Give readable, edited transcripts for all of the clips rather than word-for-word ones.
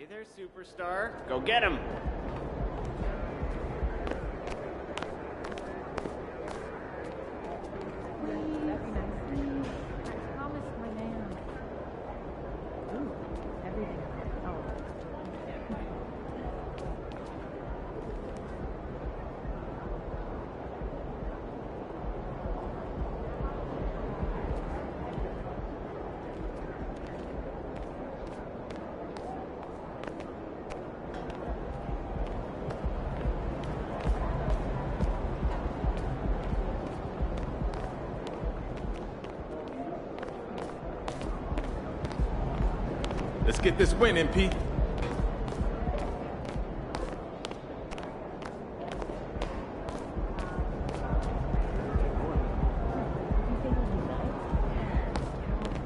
there, superstar. Go get him. Let's get this win, MP.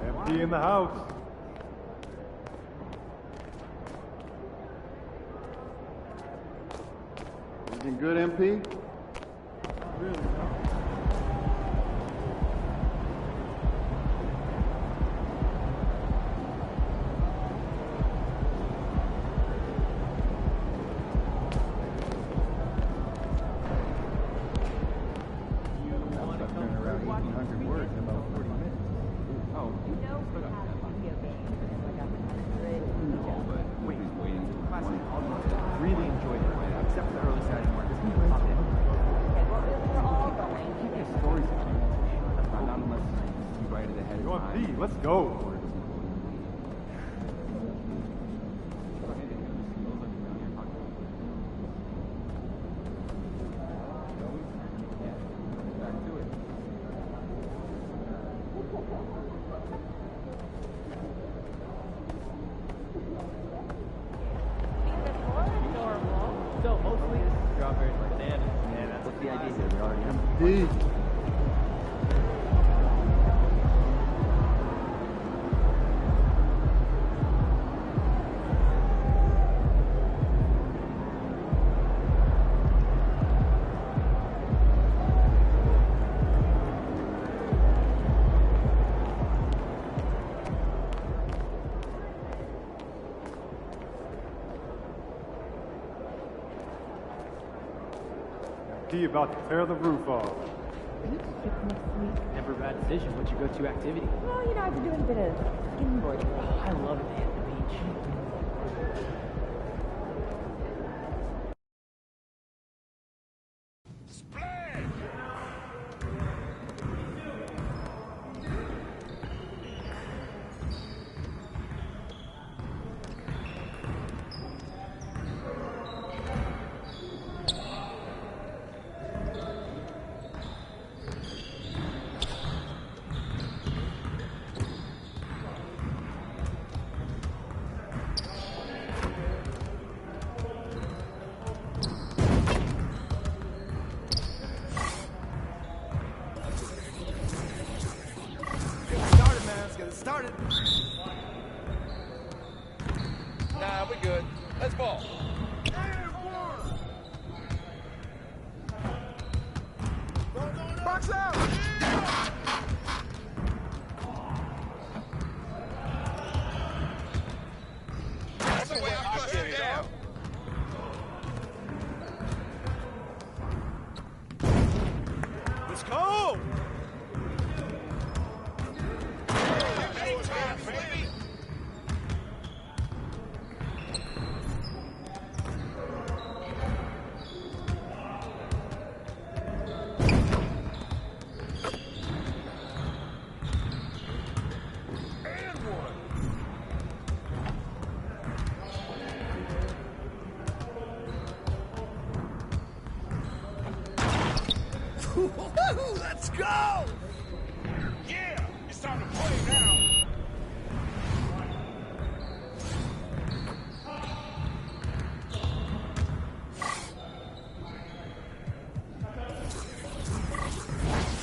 MP in the house. Everything good, MP? Really, no? Let's go. So mostly strawberries and bananas. Yeah, what's the idea here? We already have. MP about to tear the roof off. Never a bad decision. What's your go-to activity? Well, you know, I've been doing a bit of skimboarding. Oh, I love it at the beach. Started. Nah, we good. Let's ball. Box out. That's the way I flush it down. Let's go. Let's go! Yeah, it's time to play now.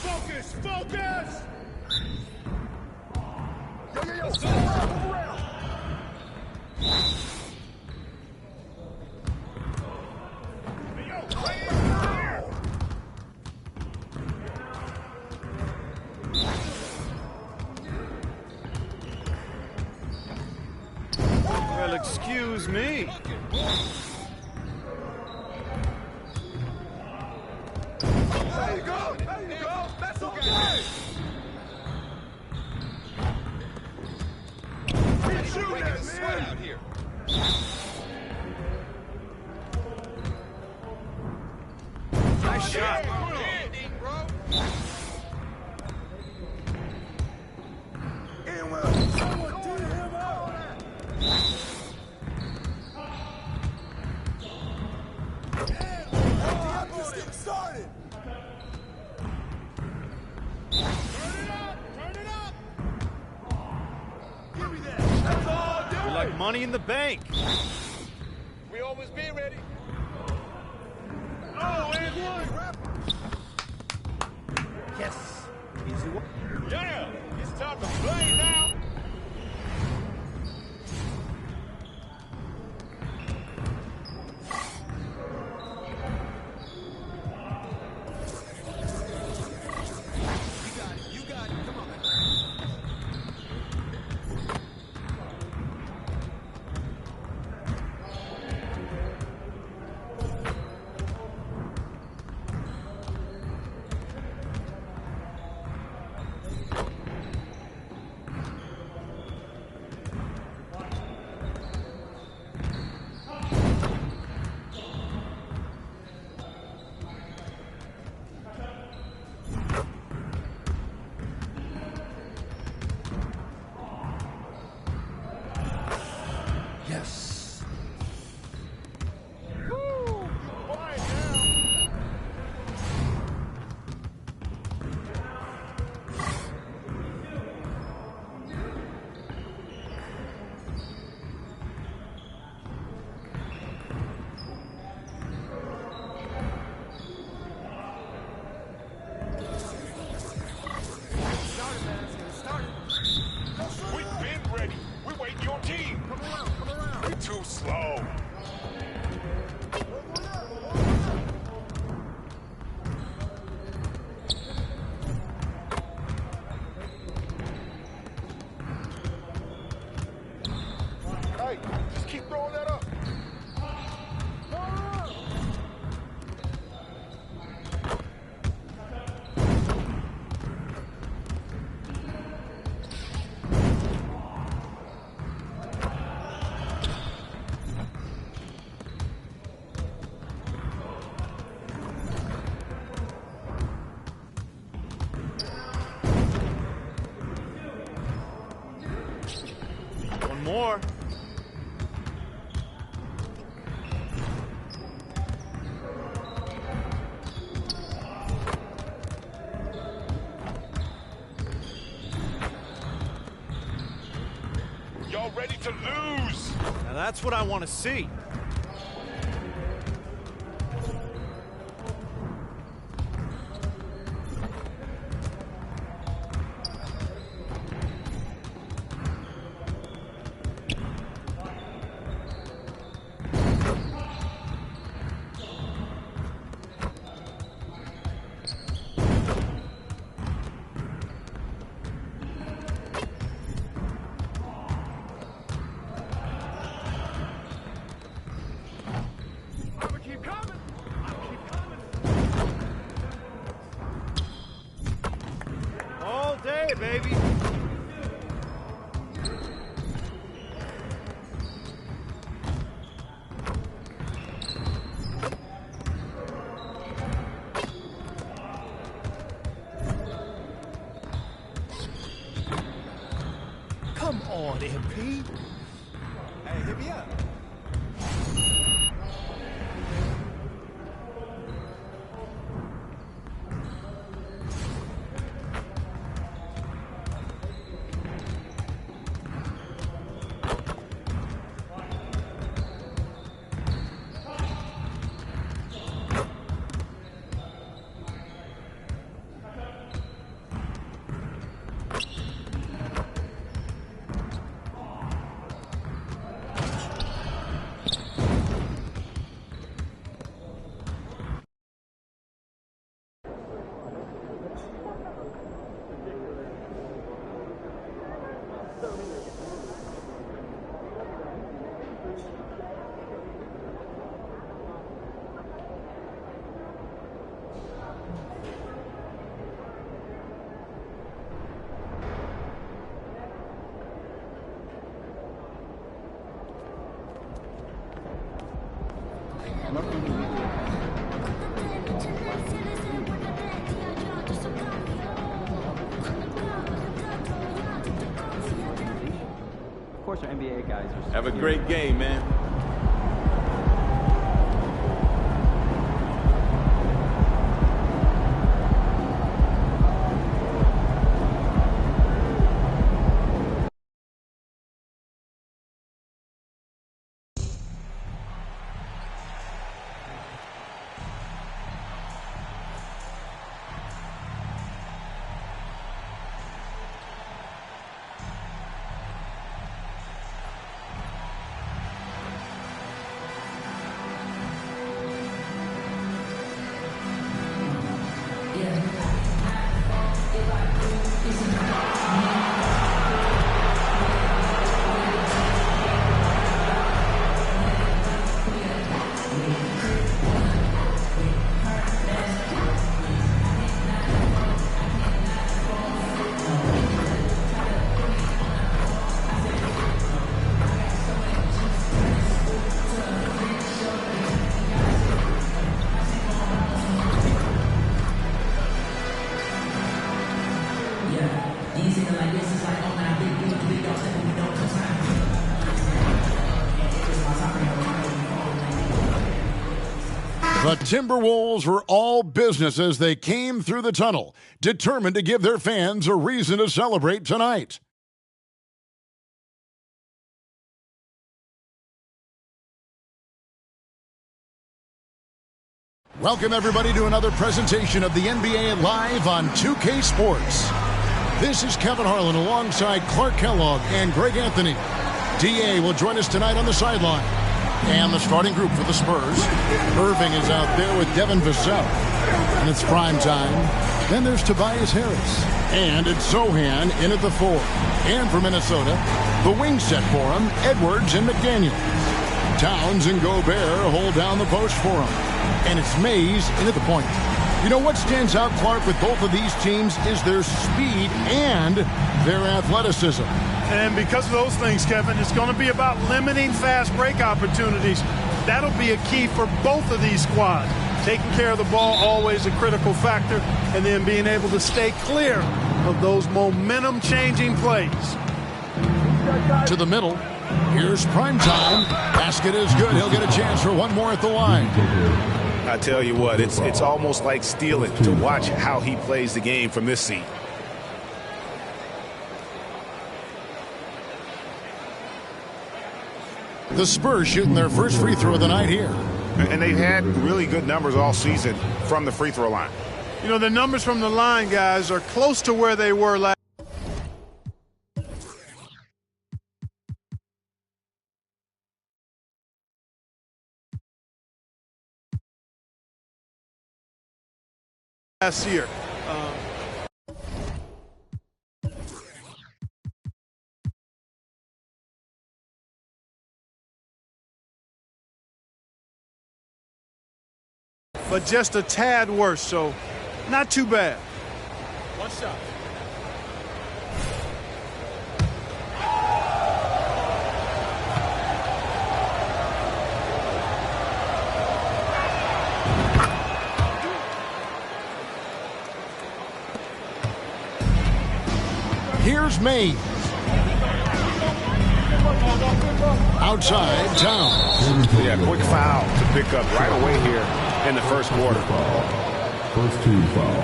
Focus! Focus! Yo! Around. Well, excuse me. There you go! There you go! That's okay! Keep shooting at me! Out here. Nice shot. Someone do him out! I'm just getting started! Turn it up! Turn it up! Give me that! That's all, dude! You're like money in the bank. We always be ready. Oh, and one! Yes. Easy one. Yeah! It's time to play now! You got it. Come on. Yes. Woo! Quiet now! We've been ready. We're waiting your team. Come around. You're too slow. Hey, just keep throwing that up. One more. Y'all ready to lose? Now that's what I want to see. Keep coming. All day, baby. Come on, MP. Hey, hit me up. Of course, our NBA guys are. Have a great game, man. The Timberwolves were all business as they came through the tunnel, determined to give their fans a reason to celebrate tonight. Welcome, everybody, to another presentation of the NBA Live on 2K Sports. This is Kevin Harlan alongside Clark Kellogg and Greg Anthony. D.A. will join us tonight on the sideline. And the starting group for the Spurs. Irving is out there with Devin Vassell. And it's prime time. Then there's Tobias Harris. And it's Zohan in at the 4. And for Minnesota, the wing set for him, Edwards and McDaniels. Towns and Gobert hold down the post for him. And it's Mays in at the point. You know what stands out, Clark, with both of these teams is their speed and their athleticism. And because of those things, Kevin, it's going to be about limiting fast break opportunities. That'll be a key for both of these squads. Taking care of the ball, always a critical factor, and then being able to stay clear of those momentum-changing plays. To the middle. Here's Primetime. Basket is good. He'll get a chance for one more at the line. I tell you what, it's almost like stealing to watch how he plays the game from this seat. The Spurs shooting their first free throw of the night here. And they've had really good numbers all season from the free throw line. You know, the numbers from the line, guys, are close to where they were last year. But just a tad worse, so not too bad. One shot. Here's Mays. Outside, Towns. Yeah, quick foul to pick up right away here in the first quarter. First team foul.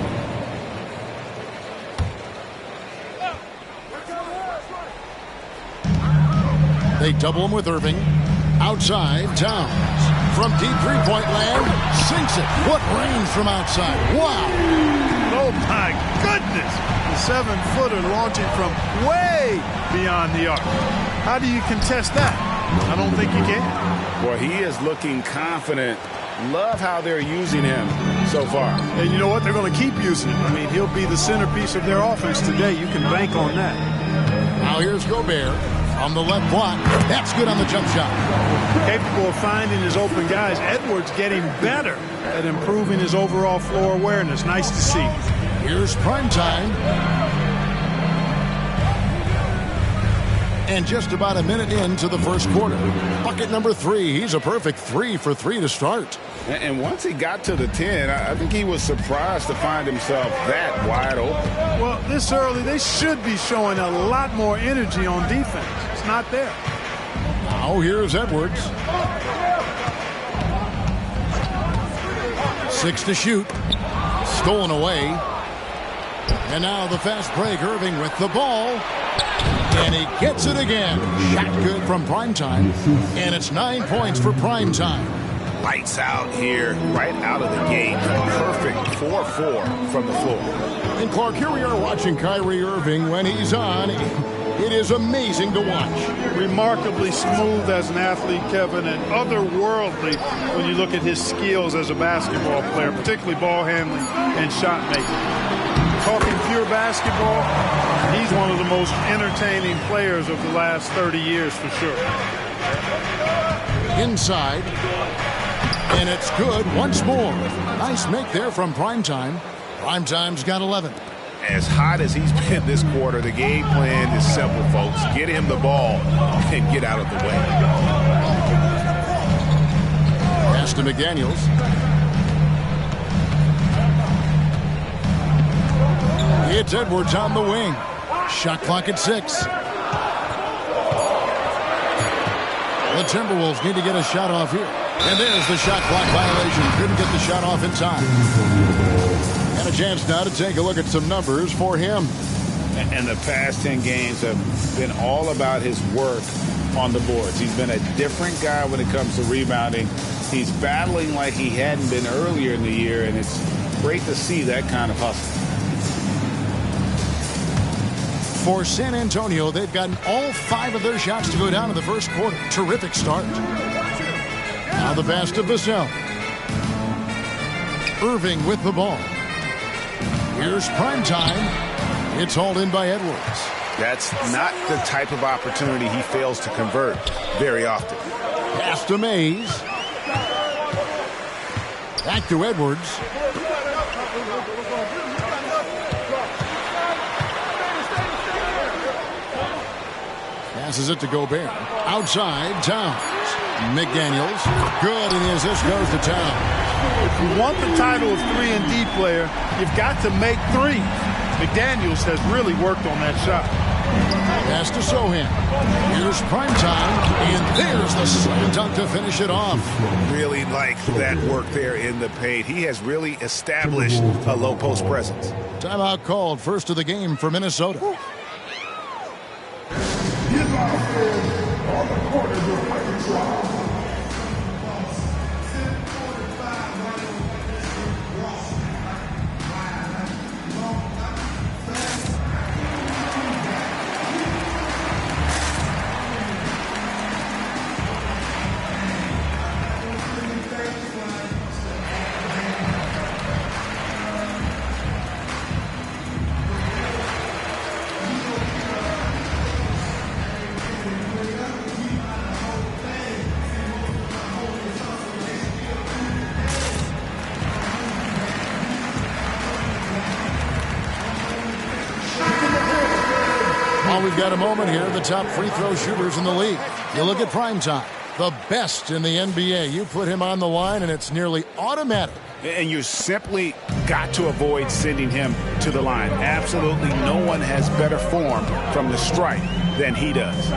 They double him with Irving. Outside, Towns. From deep three-point land, sinks it. What range from outside. Wow. Oh, my goodness. The 7-footer launching from way beyond the arc. How do you contest that? I don't think you can. Boy, he is looking confident. Love how they're using him so far. And you know what? They're going to keep using him. I mean, he'll be the centerpiece of their offense today. You can bank on that. Now here's Gobert on the left block. That's good on the jump shot. Capable of finding his open guys. Edwards getting better at improving his overall floor awareness. Nice to see. Here's Primetime. And just about a minute into the first quarter. Bucket number 3. He's a perfect 3 for 3 to start. And once he got to the 10, I think he was surprised to find himself that wide open. Well, this early, they should be showing a lot more energy on defense. It's not there. Now here's Edwards. 6 to shoot. Stolen away. And now the fast break. Irving with the ball. And he gets it again. Shot good from Primetime. And it's 9 points for Primetime. Lights out here, right out of the gate. Perfect 4-4 from the floor. And Clark, here we are watching Kyrie Irving. When he's on, it is amazing to watch. Remarkably smooth as an athlete, Kevin, and otherworldly when you look at his skills as a basketball player, particularly ball handling and shot making. Talking pure basketball, he's one of the most entertaining players of the last 30 years for sure. Inside. And it's good once more. Nice make there from Primetime. Primetime's got 11. As hot as he's been this quarter, the game plan is simple, folks. Get him the ball and get out of the way. Pass to McDaniels. It's Edwards on the wing. Shot clock at 6. The Timberwolves need to get a shot off here. And there's the shot clock violation. Couldn't get the shot off in time. And a chance now to take a look at some numbers for him. And the past 10 games have been all about his work on the boards. He's been a different guy when it comes to rebounding. He's battling like he hadn't been earlier in the year, and it's great to see that kind of hustle. For San Antonio, they've gotten all 5 of their shots to go down in the first quarter. Terrific start. Now the pass to Vassell. Irving with the ball. Here's Primetime. It's hauled in by Edwards. That's not the type of opportunity he fails to convert very often. Pass to Mays. Back to Edwards. Passes it to Gobert. Outside, Towns. McDaniels. Good, and the assist goes to Towns. If you want the title of 3-and-D player, you've got to make threes. McDaniels has really worked on that shot. Pass to Sohan. Here's Primetime, and there's the slam dunk to finish it off. Really like that work there in the paint. He has really established a low post presence. Timeout called, first of the game for Minnesota. We've got a moment here. The top free throw shooters in the league. You look at Primetime, the best in the NBA. You put him on the line, and it's nearly automatic. And you simply got to avoid sending him to the line. Absolutely no one has better form from the stripe than he does.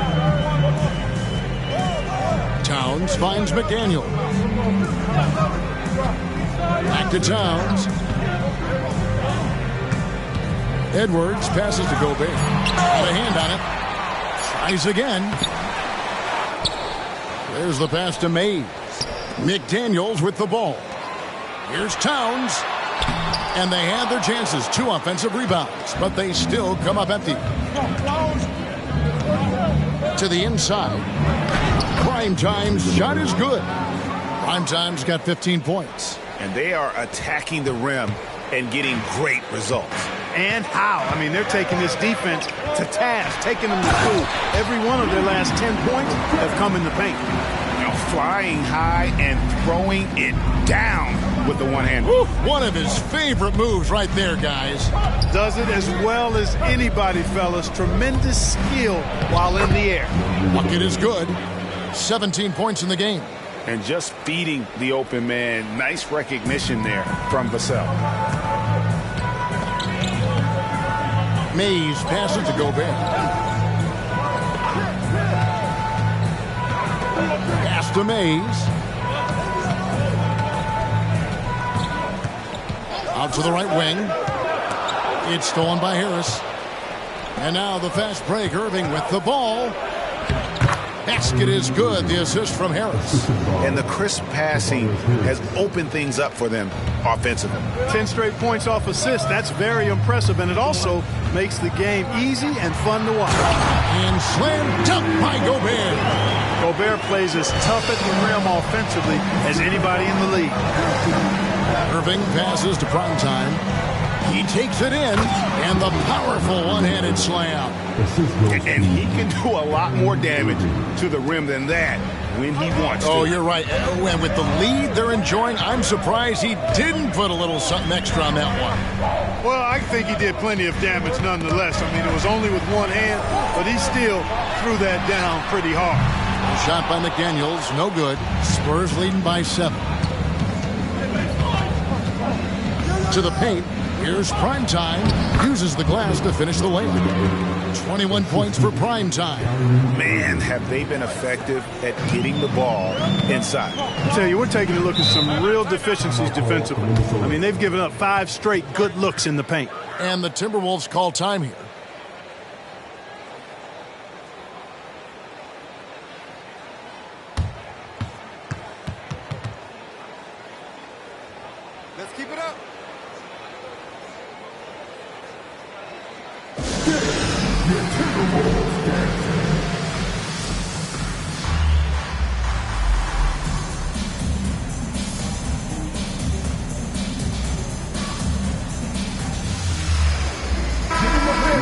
Towns finds McDaniel. Back to Towns. Edwards passes to Gobert. Got a hand on it. Tries again. There's the pass to Mays. McDaniels with the ball. Here's Towns. And they had their chances. 2 offensive rebounds. But they still come up empty. To the inside. Primetime's shot is good. Primetime's got 15 points. And they are attacking the rim and getting great results. And how? I mean, they're taking this defense to task, taking them to school. Every one of their last 10 points have come in the paint. Now flying high and throwing it down with the one hand. One of his favorite moves right there, guys. Does it as well as anybody, fellas. Tremendous skill while in the air. Bucket is good. 17 points in the game. And just feeding the open man. Nice recognition there from Vassell. Mays passes to Gobert. Pass to Mays. Out to the right wing. It's stolen by Harris. And now the fast break. Irving with the ball. Basket is good. The assist from Harris. And the crisp passing has opened things up for them offensively. 10 straight points off assists. That's very impressive. And it also makes the game easy and fun to watch. And slam dunk by Gobert. Gobert plays as tough at the rim offensively as anybody in the league. Irving passes to Primetime. He takes it in, and the powerful one-handed slam. And he can do a lot more damage to the rim than that when he wants to. Oh, you're right. And with the lead they're enjoying, I'm surprised he didn't put a little something extra on that one. Well, I think he did plenty of damage nonetheless. I mean, it was only with one hand, but he still threw that down pretty hard. Shot by McDaniels, no good. Spurs leading by 7. To the paint. Here's Primetime. Uses the glass to finish the layup. 21 points for Primetime. Man, have they been effective at getting the ball inside. I tell you, we're taking a look at some real deficiencies defensively. I mean, they've given up 5 straight good looks in the paint. And the Timberwolves call time here. Let's keep it up.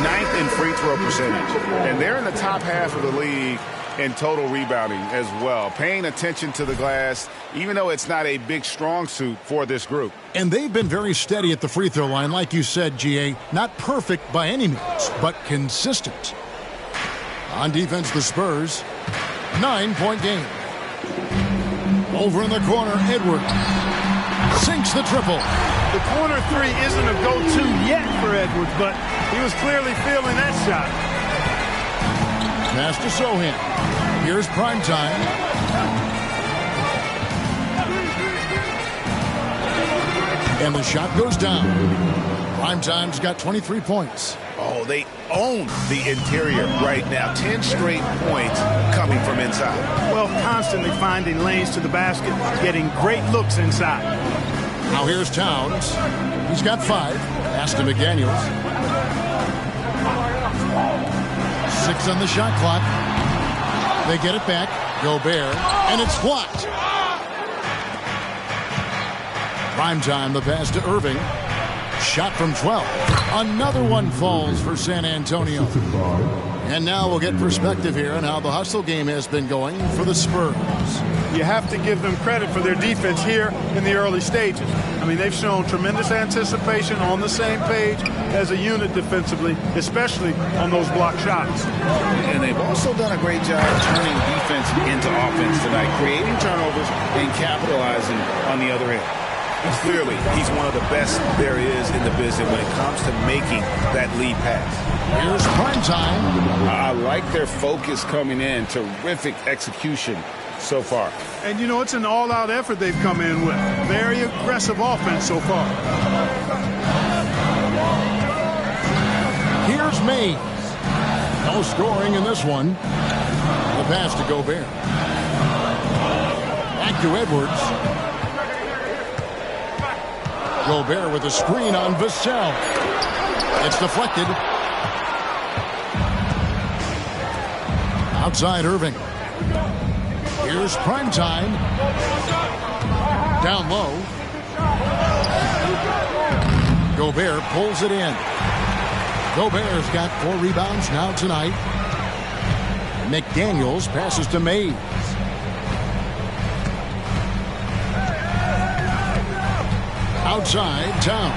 Ninth in free throw percentage. And they're in the top half of the league in total rebounding as well. Paying attention to the glass, even though it's not a big strong suit for this group. And they've been very steady at the free throw line, like you said, GA. Not perfect by any means, but consistent. On defense, the Spurs. 9-point game. Over in the corner, Edwards sinks the triple. The corner 3 isn't a go-to yet for Edwards, but he was clearly feeling that shot. Pass to Sohan. Here's Primetime. And the shot goes down. Primetime's got 23 points. Oh, they own the interior right now. 10 straight points coming from inside. Well, constantly finding lanes to the basket, getting great looks inside. Now here's Towns. He's got 5. Pass to McDaniels. 6 on the shot clock. They get it back. Gobert. And it's blocked. Primetime, the pass to Irving. Shot from 12. Another one falls for San Antonio. And now we'll get perspective here on how the hustle game has been going for the Spurs. You have to give them credit for their defense here in the early stages. I mean, they've shown tremendous anticipation, on the same page as a unit defensively, especially on those block shots. And they've also done a great job turning defense into offense tonight, creating turnovers and capitalizing on the other end. Clearly, he's one of the best there is in the business when it comes to making that lead pass. Here's Primetime. I like their focus coming in. Terrific execution so far. And, you know, it's an all-out effort they've come in with. Very aggressive offense so far. Here's Mays. No scoring in this one. The pass to Gobert. Back to Edwards. Gobert with a screen on Vassell. It's deflected. Outside Irving. Here's Primetime. Down low. Gobert pulls it in. Gobert's got 4 rebounds now tonight. McDaniels passes to Mays. Outside, Towns.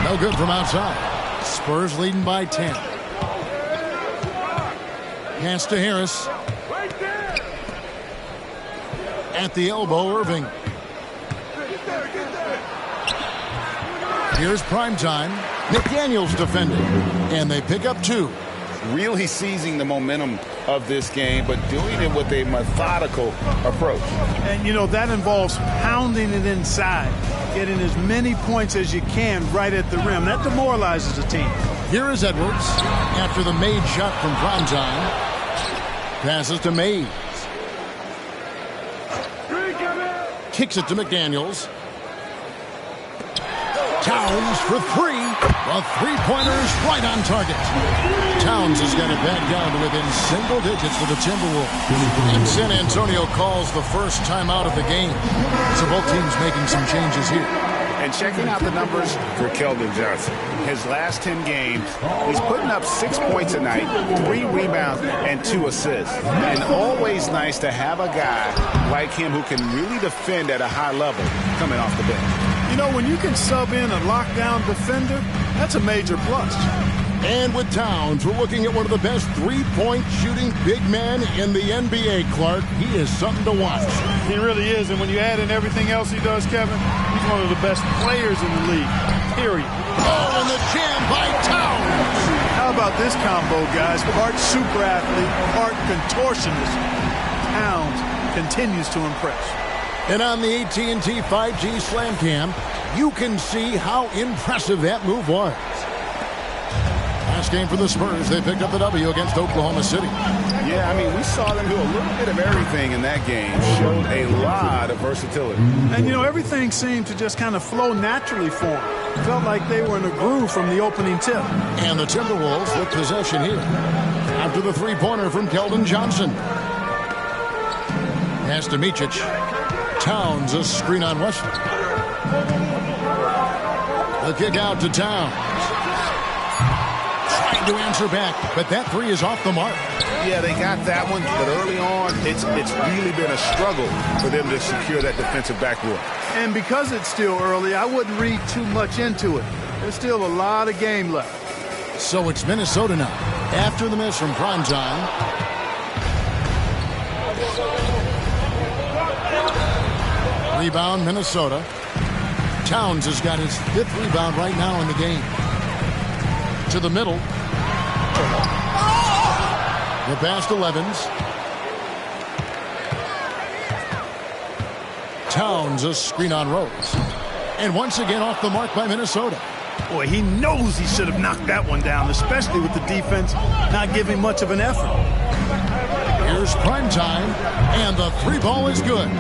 No good from outside. Spurs leading by 10. Pass to Harris. At the elbow, Irving. Here's Primetime. McDaniels defending. And they pick up 2. Really seizing the momentum of this game, but doing it with a methodical approach. And, you know, that involves pounding it inside, getting as many points as you can right at the rim. That demoralizes a team. Here is Edwards after the made shot from Primetime. Passes to Mays. Kicks it to McDaniels. Towns for 3. The three-pointers right on target. Towns has got it back down to within single digits for the Timberwolves. And San Antonio calls the first timeout of the game. So both teams making some changes here. And checking out the numbers for Keldon Johnson. His last 10 games, he's putting up 6 points a night, 3 rebounds, and 2 assists. And always nice to have a guy like him who can really defend at a high level coming off the bench. You know, when you can sub in a lockdown defender, that's a major plus. And with Towns, we're looking at one of the best three-point shooting big men in the NBA, Clark. He is something to watch. He really is, and when you add in everything else he does, Kevin, he's one of the best players in the league, period. Oh, and the jam by Towns. How about this combo, guys? Part super athlete, part contortionist. Towns continues to impress. And on the AT&T 5G Slam Cam, you can see how impressive that move was. Last game for the Spurs, they picked up the W against Oklahoma City. Yeah, I mean, we saw them do a little bit of everything in that game. Showed a lot of versatility. And, you know, everything seemed to just kind of flow naturally for them. Felt like they were in a groove from the opening tip. And the Timberwolves with possession here. After the three-pointer from Keldon Johnson. Pass to Micic. Towns, a screen on Wesley. The kick out to Towns. Trying to answer back, but that three is off the mark. Yeah, they got that one, but early on, it's really been a struggle for them to secure that defensive backboard. And because it's still early, I wouldn't read too much into it. There's still a lot of game left. So it's Minnesota now. After the miss from Primetime. Rebound, Minnesota. Towns has got his 5th rebound right now in the game. To the middle. The pass to Levens. Towns, a screen on Rose. And once again off the mark by Minnesota. Boy, he knows he should have knocked that one down, especially with the defense not giving much of an effort. Here's Primetime, and the three ball is good.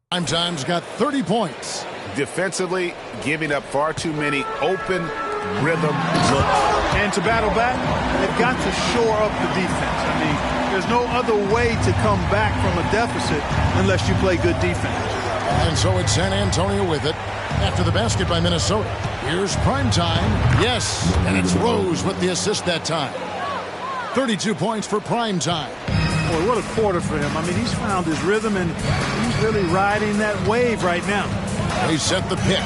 Primetime's got 30 points. Defensively, giving up far too many open rhythm looks. And to battle back, they've got to shore up the defense. I mean, there's no other way to come back from a deficit unless you play good defense. And so it's San Antonio with it after the basket by Minnesota. Here's Primetime. Yes, and it's Rose with the assist that time. 32 points for Primetime. Boy, what a quarter for him. I mean, he's found his rhythm, and he's really riding that wave right now. They set the pick.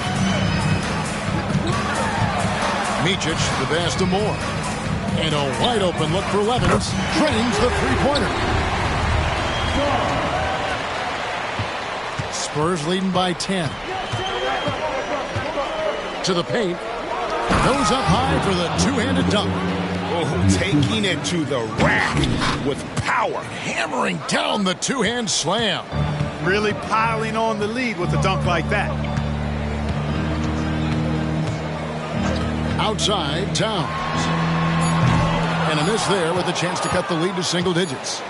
Micic, the pass to Moore. And a wide open look for Levens. Drains the three-pointer. Spurs leading by 10. To the paint. Goes up high for the two-handed dunk. Oh, taking it to the rack with power. Hammering down the two-hand slam. Really piling on the lead with a dunk like that. Outside, Towns. And a miss there with a chance to cut the lead to single digits.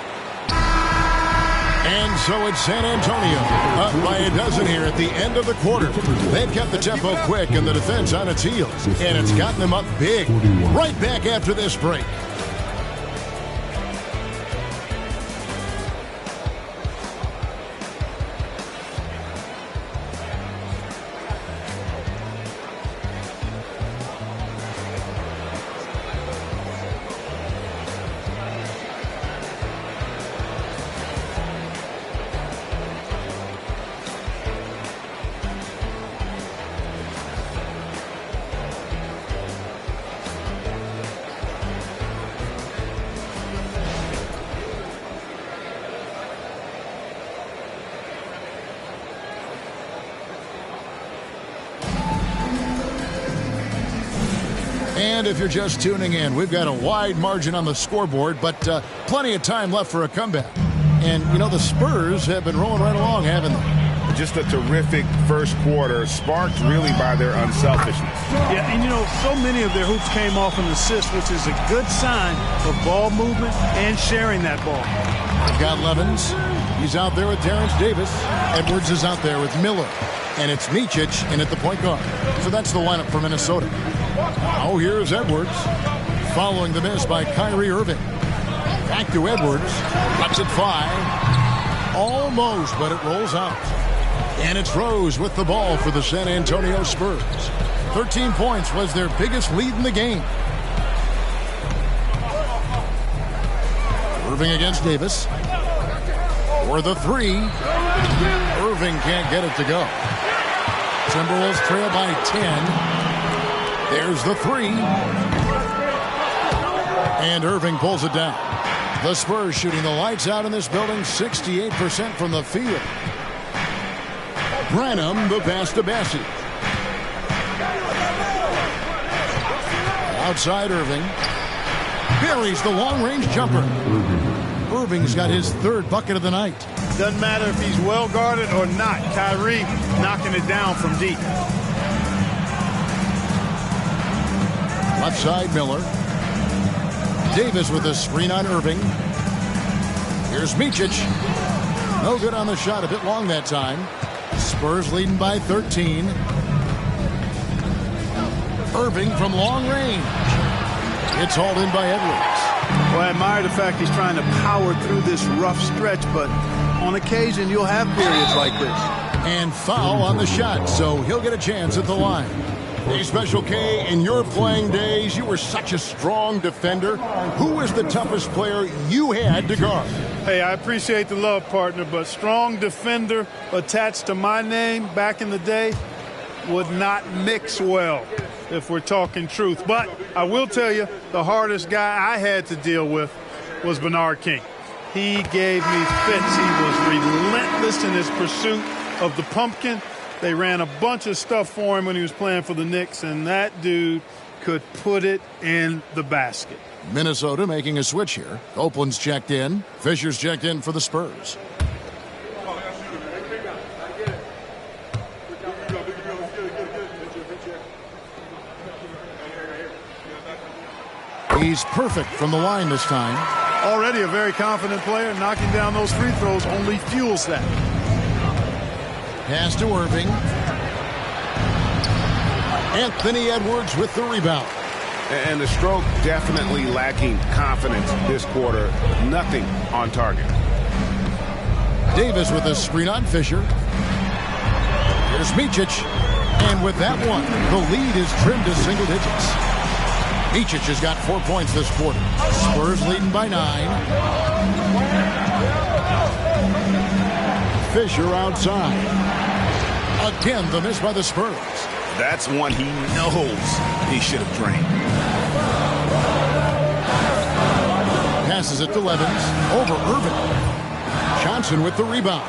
And so it's San Antonio up by a dozen here at the end of the quarter. They've kept the tempo quick and the defense on its heels, and it's gotten them up big. Right back after this break. And if you're just tuning in, we've got a wide margin on the scoreboard, but plenty of time left for a comeback. And, you know, the Spurs have been rolling right along, haven't they? Just a terrific first quarter, sparked really by their unselfishness. Yeah, and, you know, so many of their hoops came off an assist, which is a good sign of ball movement and sharing that ball. They've got Levens. He's out there with Terrence Davis. Edwards is out there with Miller. And it's Micic in at the point guard. So that's the lineup for Minnesota. Now here's Edwards, following the miss by Kyrie Irving. Back to Edwards, cuts it 5. Almost, but it rolls out. And it's Rose with the ball for the San Antonio Spurs. 13 points was their biggest lead in the game. Irving against Davis. For the 3. Irving can't get it to go. Timberwolves trail by 10. There's the 3. And Irving pulls it down. The Spurs shooting the lights out in this building, 68% from the field. Branham, the pass to Bassey. Outside Irving. Buries the long-range jumper. Irving's got his 3rd bucket of the night. Doesn't matter if he's well guarded or not. Kyrie knocking it down from deep. Left side, Miller. Davis with a screen on Irving. Here's Micic. No good on the shot, a bit long that time. Spurs leading by 13. Irving from long range. It's hauled in by Edwards. Well, I admire the fact he's trying to power through this rough stretch, but on occasion you'll have periods like this. And foul on the shot, so he'll get a chance at the line. Hey, Special K, in your playing days, you were such a strong defender. Who was the toughest player you had to guard? Hey, I appreciate the love, partner, but strong defender attached to my name back in the day would not mix well, if we're talking truth. But I will tell you, the hardest guy I had to deal with was Bernard King. He gave me fits. He was relentless in his pursuit of the pumpkin. They ran a bunch of stuff for him when he was playing for the Knicks, and that dude could put it in the basket. Minnesota making a switch here. Copeland's checked in. Fisher's checked in for the Spurs. He's perfect from the line this time. Already a very confident player. Knocking down those free throws only fuels that. Pass to Irving. Anthony Edwards with the rebound. And the stroke definitely lacking confidence this quarter. Nothing on target. Davis with a screen on Fisher. Here's Micic. And with that one, the lead is trimmed to single digits. Micic has got 4 points this quarter. Spurs leading by 9. Fisher outside. Again, the miss by the Spurs. That's one he knows he should have drained. Passes it to Levens. Over Irving. Johnson with the rebound.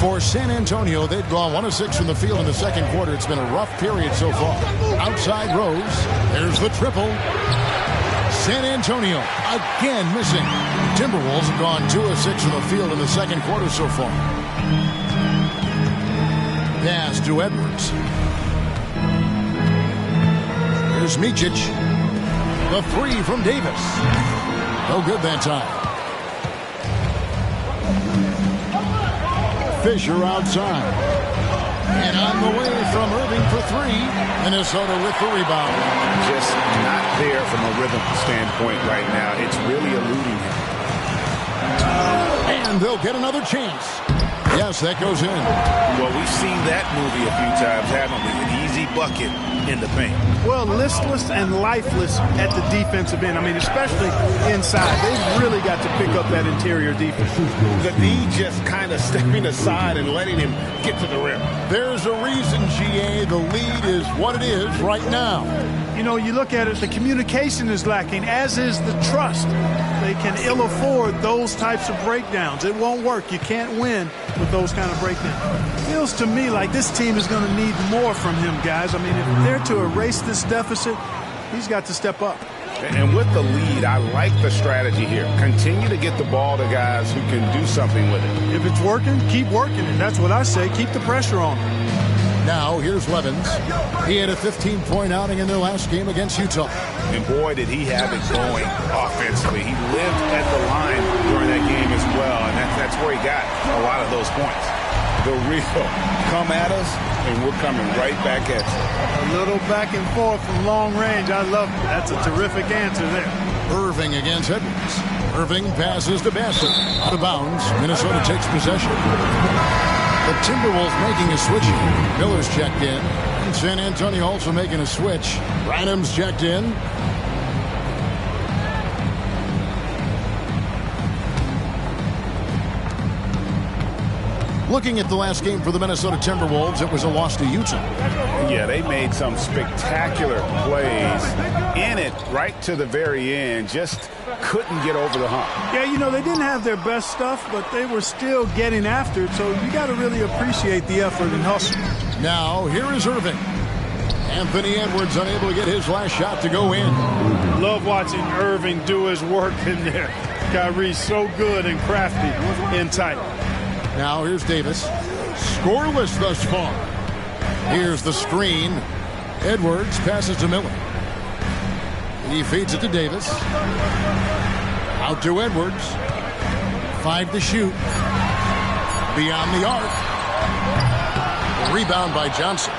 For San Antonio, they've gone 1 of 6 from the field in the second quarter. It's been a rough period so far. Outside Rose. There's the triple. San Antonio again missing. Timberwolves have gone 2 of 6 from the field in the second quarter so far. Pass to Edwards. Here's Micic. The 3 from Davis. No good that time. Fisher outside. And on the way from Irving for three. Minnesota with the rebound. Just not there from a rhythm standpoint right now. It's really eluding him. And they'll get another chance. Yes, that goes in. Well, we've seen that movie a few times, haven't we? An easy bucket in the paint. Well, listless and lifeless at the defensive end. I mean, especially inside. They've really got to pick up that interior defense. The D just kind of stepping aside and letting him get to the rim. There's a reason, GA, the lead is what it is right now. You know, you look at it, the communication is lacking, as is the trust. They can ill afford those types of breakdowns. It won't work. You can't win with those kind of breakdowns. Feels to me like this team is going to need more from him, guys. I mean, if they're to erase this deficit, he's got to step up. And with the lead, I like the strategy here. Continue to get the ball to guys who can do something with it. If it's working, keep working it. That's what I say. Keep the pressure on him. Now, here's Levens. He had a 15-point outing in their last game against Utah. And boy, did he have it going offensively. He lived at the line during that game as well, and that's where he got a lot of those points. The real come at us, and we're coming right back at you. A little back and forth from long range. I love it. That's a terrific answer there. Irving against Edwards. Irving passes to Bassett. Out of bounds. Minnesota takes possession. The Timberwolves making a switch. Miller's checked in. And San Antonio also making a switch. Branham's checked in. Looking at the last game for the Minnesota Timberwolves, it was a loss to Utah. Yeah, they made some spectacular plays in it right to the very end. Just couldn't get over the hump. Yeah, you know, they didn't have their best stuff, but they were still getting after it, so you got to really appreciate the effort and hustle. Now, here is Irving. Anthony Edwards unable to get his last shot to go in. Love watching Irving do his work in there. Kyrie's so good and crafty in tight. Now here's Davis. Scoreless thus far. Here's the screen. Edwards passes to Miller. He feeds it to Davis. Out to Edwards. 5 to shoot. Beyond the arc. Rebound by Johnson.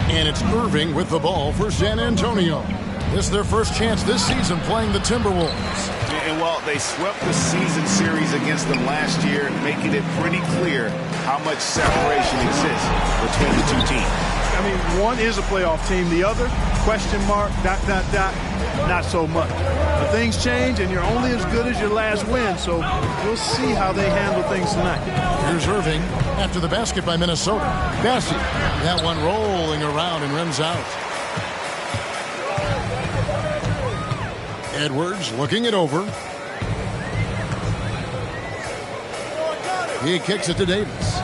And it's Irving with the ball for San Antonio. This is their first chance this season playing the Timberwolves. And well, they swept the season series against them last year, making it pretty clear how much separation exists between the two teams. I mean, one is a playoff team. The other, question mark, ... not so much. But things change, and you're only as good as your last win, so we'll see how they handle things tonight. Here's Irving after the basket by Minnesota. Bassett, that one rolling around and rims out. Edwards looking it over. He kicks it to Davis.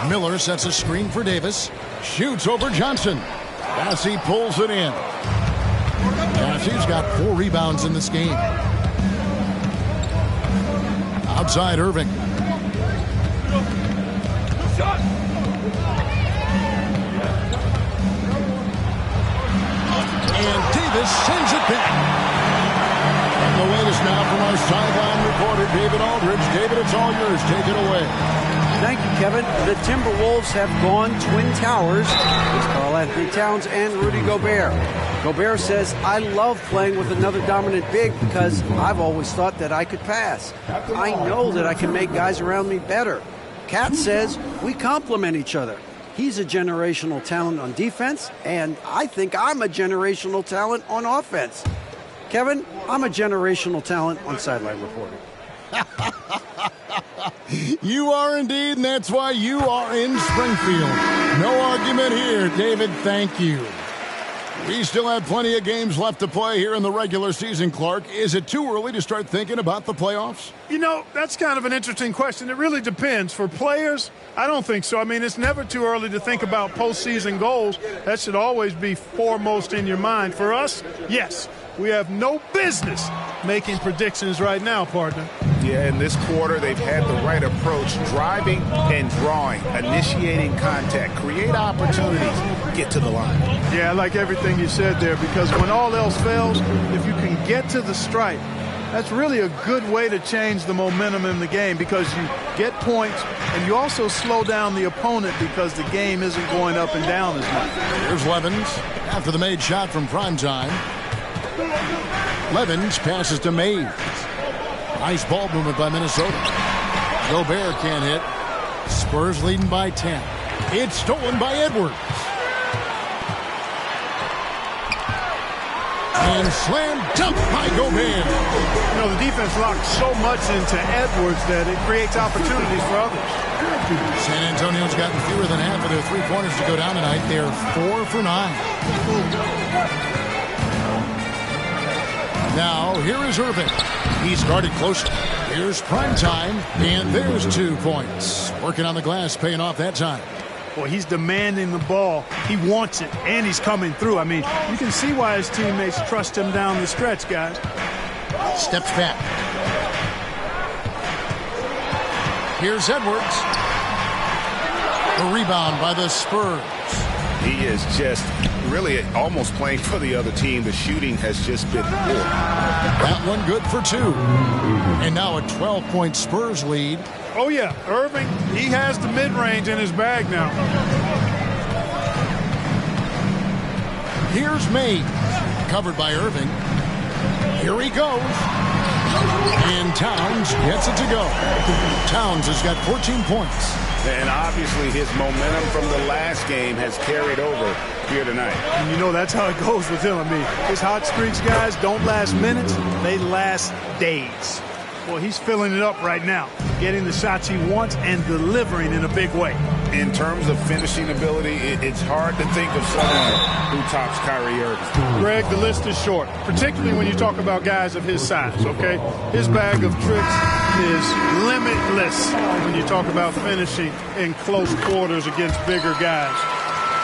Miller sets a screen for Davis. Shoots over Johnson. Bassey pulls it in. Bassey's got 4 rebounds in this game. Outside Irving. And Davis sends it back. And the latest now from our sideline reporter, David Aldridge. David, it's all yours. Take it away. Thank you, Kevin. The Timberwolves have gone Twin Towers with Karl-Anthony Towns and Rudy Gobert. Gobert says, I love playing with another dominant big because I've always thought that I could pass. I know that I can make guys around me better. Cat says, we complement each other. He's a generational talent on defense, and I think I'm a generational talent on offense. Kevin, I'm a generational talent on sideline reporting. You are indeed, and that's why you are in Springfield. No argument here, David. Thank you. We still have plenty of games left to play here in the regular season, Clark. Is it too early to start thinking about the playoffs? You know, that's kind of an interesting question. It really depends. For players, I don't think so. I mean, it's never too early to think about postseason goals. That should always be foremost in your mind. For us, yes, we have no business making predictions right now, partner. Yeah, in this quarter, they've had the right approach, driving and drawing, initiating contact, create opportunities, get to the line. Yeah, I like everything you said there, because when all else fails, if you can get to the stripe, That's really a good way to change the momentum in the game because you get points and you also slow down the opponent because the game isn't going up and down as much. Here's Levens after the made shot from primetime. Levens passes to Mays. Nice ball movement by Minnesota. Gobert can't hit. Spurs leading by 10. It's stolen by Edwards. And slam dunk by Gobert. You know, the defense locked so much into Edwards that it creates opportunities for others. San Antonio's gotten fewer than half of their three-pointers to go down tonight. They're 4 for 9. Now, here is Irving. He's guarded closely. Here's primetime, and there's 2 points. Working on the glass, paying off that time. Well, he's demanding the ball. He wants it, and he's coming through. I mean, you can see why his teammates trust him down the stretch, guys. Steps back. Here's Edwards. A rebound by the Spurs. He is just really almost playing for the other team. The shooting has just been poor. That one good for 2. And now a 12-point Spurs lead. Oh, yeah. Irving, he has the mid-range in his bag now. Here's Mays. Covered by Irving. Here he goes. And Towns gets it to go. Towns has got 14 points. And obviously his momentum from the last game has carried over here tonight. And you know that's how it goes with him. I mean, his hot streaks, guys, don't last minutes. They last days. Well, he's filling it up right now, getting the shots he wants and delivering in a big way. In terms of finishing ability, it's hard to think of someone who tops Kyrie Irving. Greg, the list is short, particularly when you talk about guys of his size, okay? His bag of tricks is limitless when you talk about finishing in close quarters against bigger guys.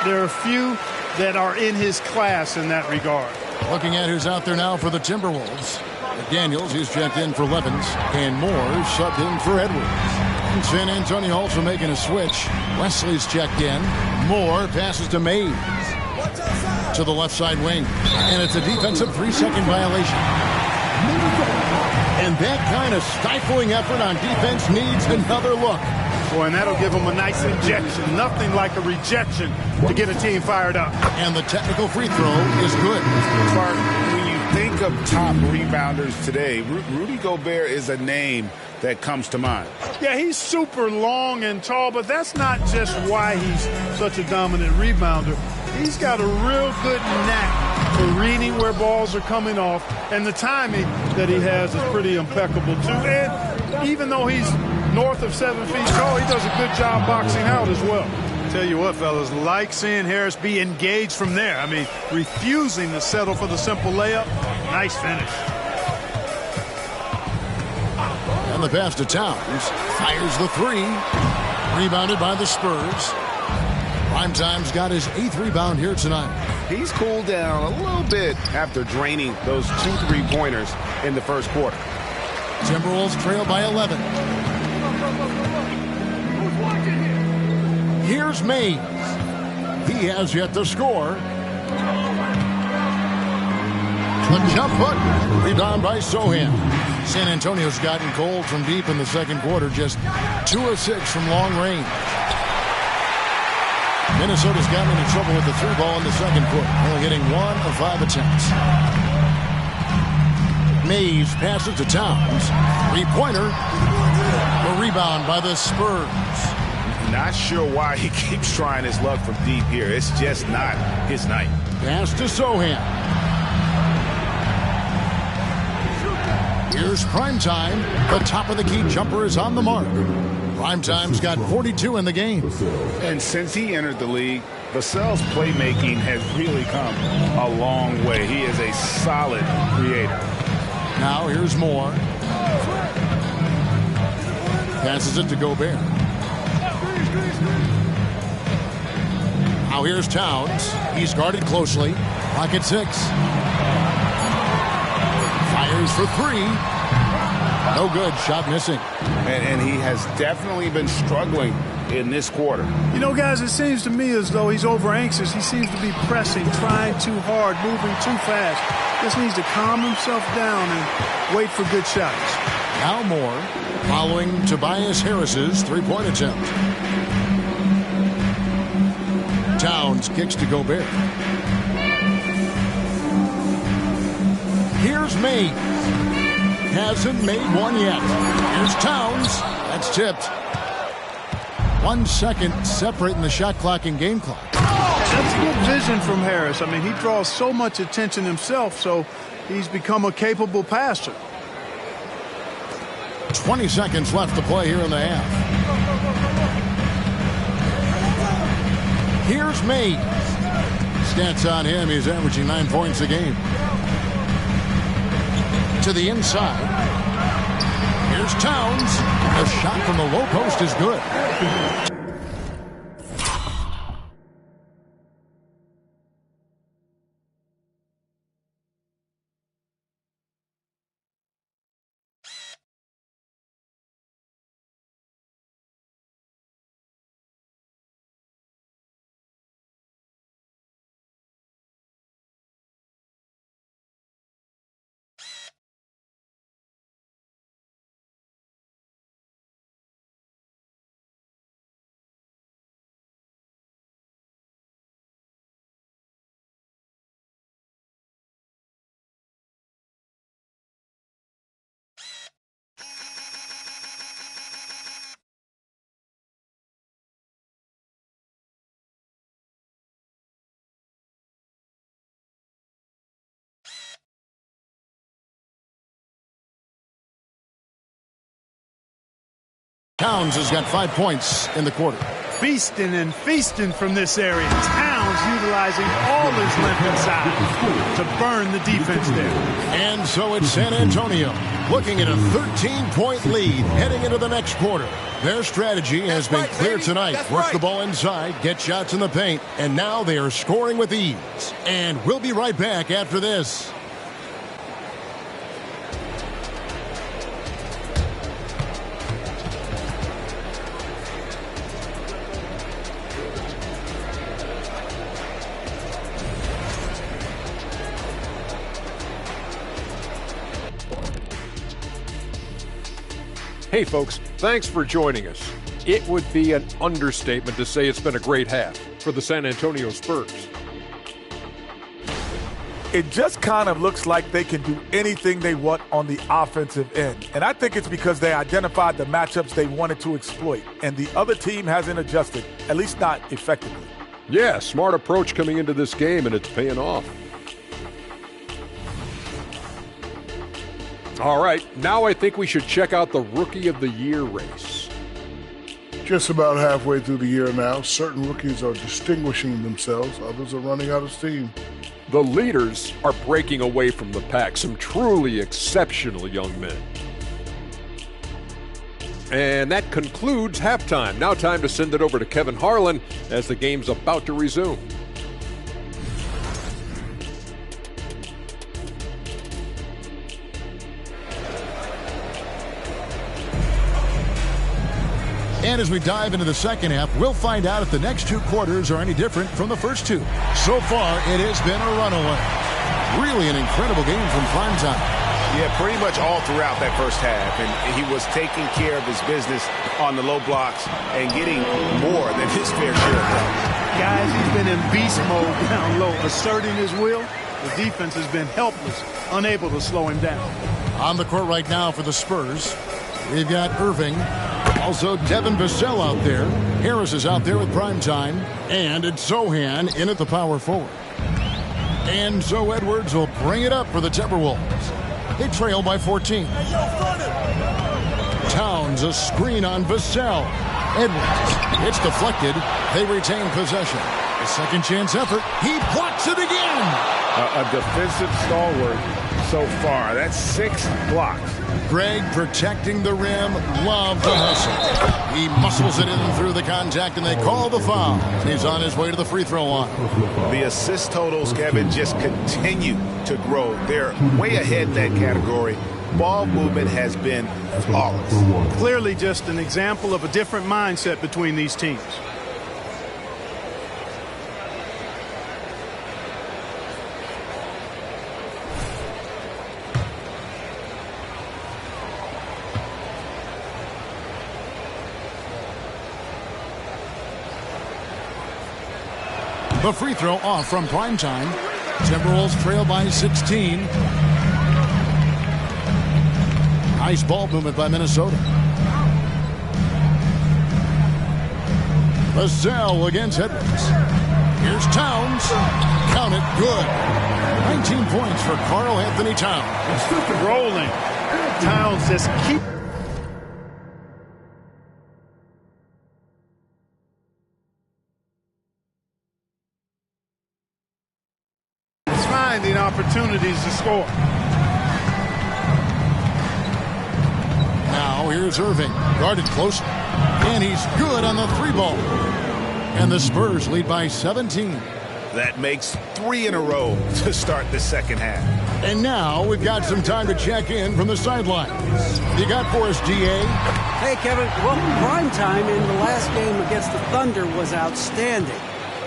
There are few that are in his class in that regard. Looking at who's out there now for the Timberwolves. McDaniels, he's checked in for Levens, and Moore subbed in for Edwards. And San Antonio also making a switch. Wesley's checked in. Moore passes to Mays. To the left side wing. And it's a defensive 3-second violation. And that kind of stifling effort on defense needs another look. Boy, and that'll give him a nice injection. Nothing like a rejection to get a team fired up. And the technical free throw is good. Clark, when you think of top rebounders today, Rudy Gobert is a name that comes to mind. Yeah, he's super long and tall, but that's not just why he's such a dominant rebounder. He's got a real good knack for reading where balls are coming off, and the timing that he has is pretty impeccable, too. And even though he's north of 7 feet tall, he does a good job boxing out as well. Tell you what, fellas, like seeing Harris be engaged from there. I mean, refusing to settle for the simple layup. Nice finish. And the pass to Towns. Fires the 3. Rebounded by the Spurs. Primetime's got his 8th rebound here tonight. He's cooled down a little bit after draining those 2 3-pointers in the first quarter. Timberwolves trail by 11. Here's Mays. He has yet to score. The jump hook. Rebound by Sohan. San Antonio's gotten cold from deep in the second quarter. Just 2 of 6 from long range. Minnesota's gotten into trouble with the 3-ball in the second quarter. Only getting 1 of 5 attempts. Mays passes to Towns. 3-pointer. A rebound by the Spurs. Not sure why he keeps trying his luck from deep here. It's just not his night. Pass to Sohan. Here's Primetime. The top of the key jumper is on the mark. Primetime's got 42 in the game. And since he entered the league, Vassell's playmaking has really come a long way. He is a solid creator. Now here's Moore. Passes it to Gobert. Now here's Towns. He's guarded closely. Clock at 6. Fires for 3. No good. Shot missing. And he has definitely been struggling in this quarter. You know, guys, it seems to me as though he's over anxious. He seems to be pressing, trying too hard, moving too fast. Just needs to calm himself down and wait for good shots. Now Moore following Tobias Harris's three-point attempt. Towns kicks to Gobert. Here's Mays. Hasn't made one yet. Here's Towns. That's tipped. 1 second separating the shot clock and game clock. That's good vision from Harris. I mean, he draws so much attention himself, so he's become a capable passer. 20 seconds left to play here in the half. Here's Mays. Stats on him, he's averaging 9 points a game. To the inside. Here's Towns. The shot from the low post is good. Towns has got 5 points in the quarter. Feasting and feasting from this area. Towns utilizing all his length and size to burn the defense there. And so it's San Antonio looking at a 13-point lead heading into the next quarter. Their strategy has been clear tonight. Work the ball inside, get shots in the paint, and now they are scoring with ease. And we'll be right back after this. Hey folks, thanks for joining us. It would be an understatement to say it's been a great half for the San Antonio Spurs. It just kind of looks like they can do anything they want on the offensive end. And I think it's because they identified the matchups they wanted to exploit, and the other team hasn't adjusted, at least not effectively. Yeah, smart approach coming into this game, and it's paying off. All right, now I think we should check out the Rookie of the Year race. Just about halfway through the year now, certain rookies are distinguishing themselves, others are running out of steam. The leaders are breaking away from the pack, some truly exceptional young men. And that concludes halftime. Now time to send it over to Kevin Harlan as the game's about to resume. And as we dive into the second half, we'll find out if the next two quarters are any different from the first two. So far, it has been a runaway. Really an incredible game from Primetime. Yeah, pretty much all throughout that first half. And he was taking care of his business on the low blocks and getting more than his fair share of them. Guys, he's been in beast mode down low, asserting his will. The defense has been helpless, unable to slow him down. On the court right now for the Spurs, we've got Irving. Also, Devin Vassell out there. Harris is out there with Primetime. And it's Zohan in at the power forward. And so Edwards will bring it up for the Timberwolves. They trail by 14. Towns, a screen on Vassell. Edwards, it's deflected. They retain possession. A second chance effort. He blocks it again. A defensive stalwart so far. That's 6 blocks. Greg protecting the rim. Love the hustle. He muscles it in through the contact, and they call the foul. He's on his way to the free throw line. The assist totals, Kevin, just continue to grow. They're way ahead in that category. Ball movement has been flawless. Clearly just an example of a different mindset between these teams. The free throw off from Primetime. Timberwolves trail by 16. Nice ball movement by Minnesota. Vassell against Edwards. Here's Towns. Count it. Good. 19 points for Karl Anthony Towns. It's rolling. Towns just keep. Finding opportunities to score. Now here's Irving. Guarded close. And he's good on the 3-ball. And the Spurs lead by 17. That makes 3 in a row to start the second half. And now we've got some time to check in from the sidelines. You got for us, DA? Hey, Kevin. Well, Primetime in the last game against the Thunder was outstanding.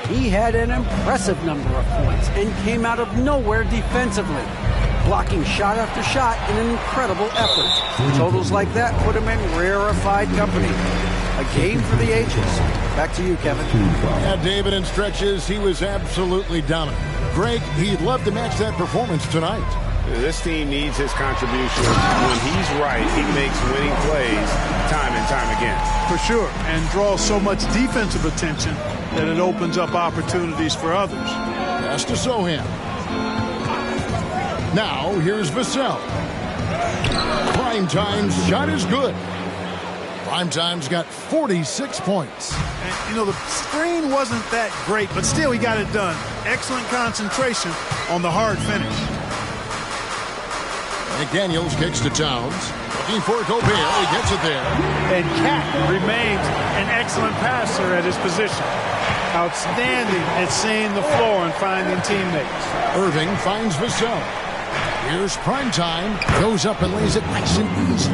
He had an impressive number of points and came out of nowhere defensively, blocking shot after shot in an incredible effort. Totals like that put him in rarefied company. A game for the ages. Back to you, Kevin. Yeah, David, in stretches, he was absolutely dominant. Greg, he'd love to match that performance tonight. This team needs his contribution. When he's right, he makes winning plays time and time again. For sure, and draws so much defensive attention that it opens up opportunities for others. Pass to Sohan. Now, here's Vassell. Primetime's shot is good. Primetime's got 46 points. And, the screen wasn't that great, but still he got it done. Excellent concentration on the hard finish. McDaniels kicks to Towns. Looking for Gobert. He gets it there. And Cat remains an excellent passer at his position. Outstanding at seeing the floor and finding teammates. Irving finds Vassell. Here's Primetime. Goes up and lays it nice and easy.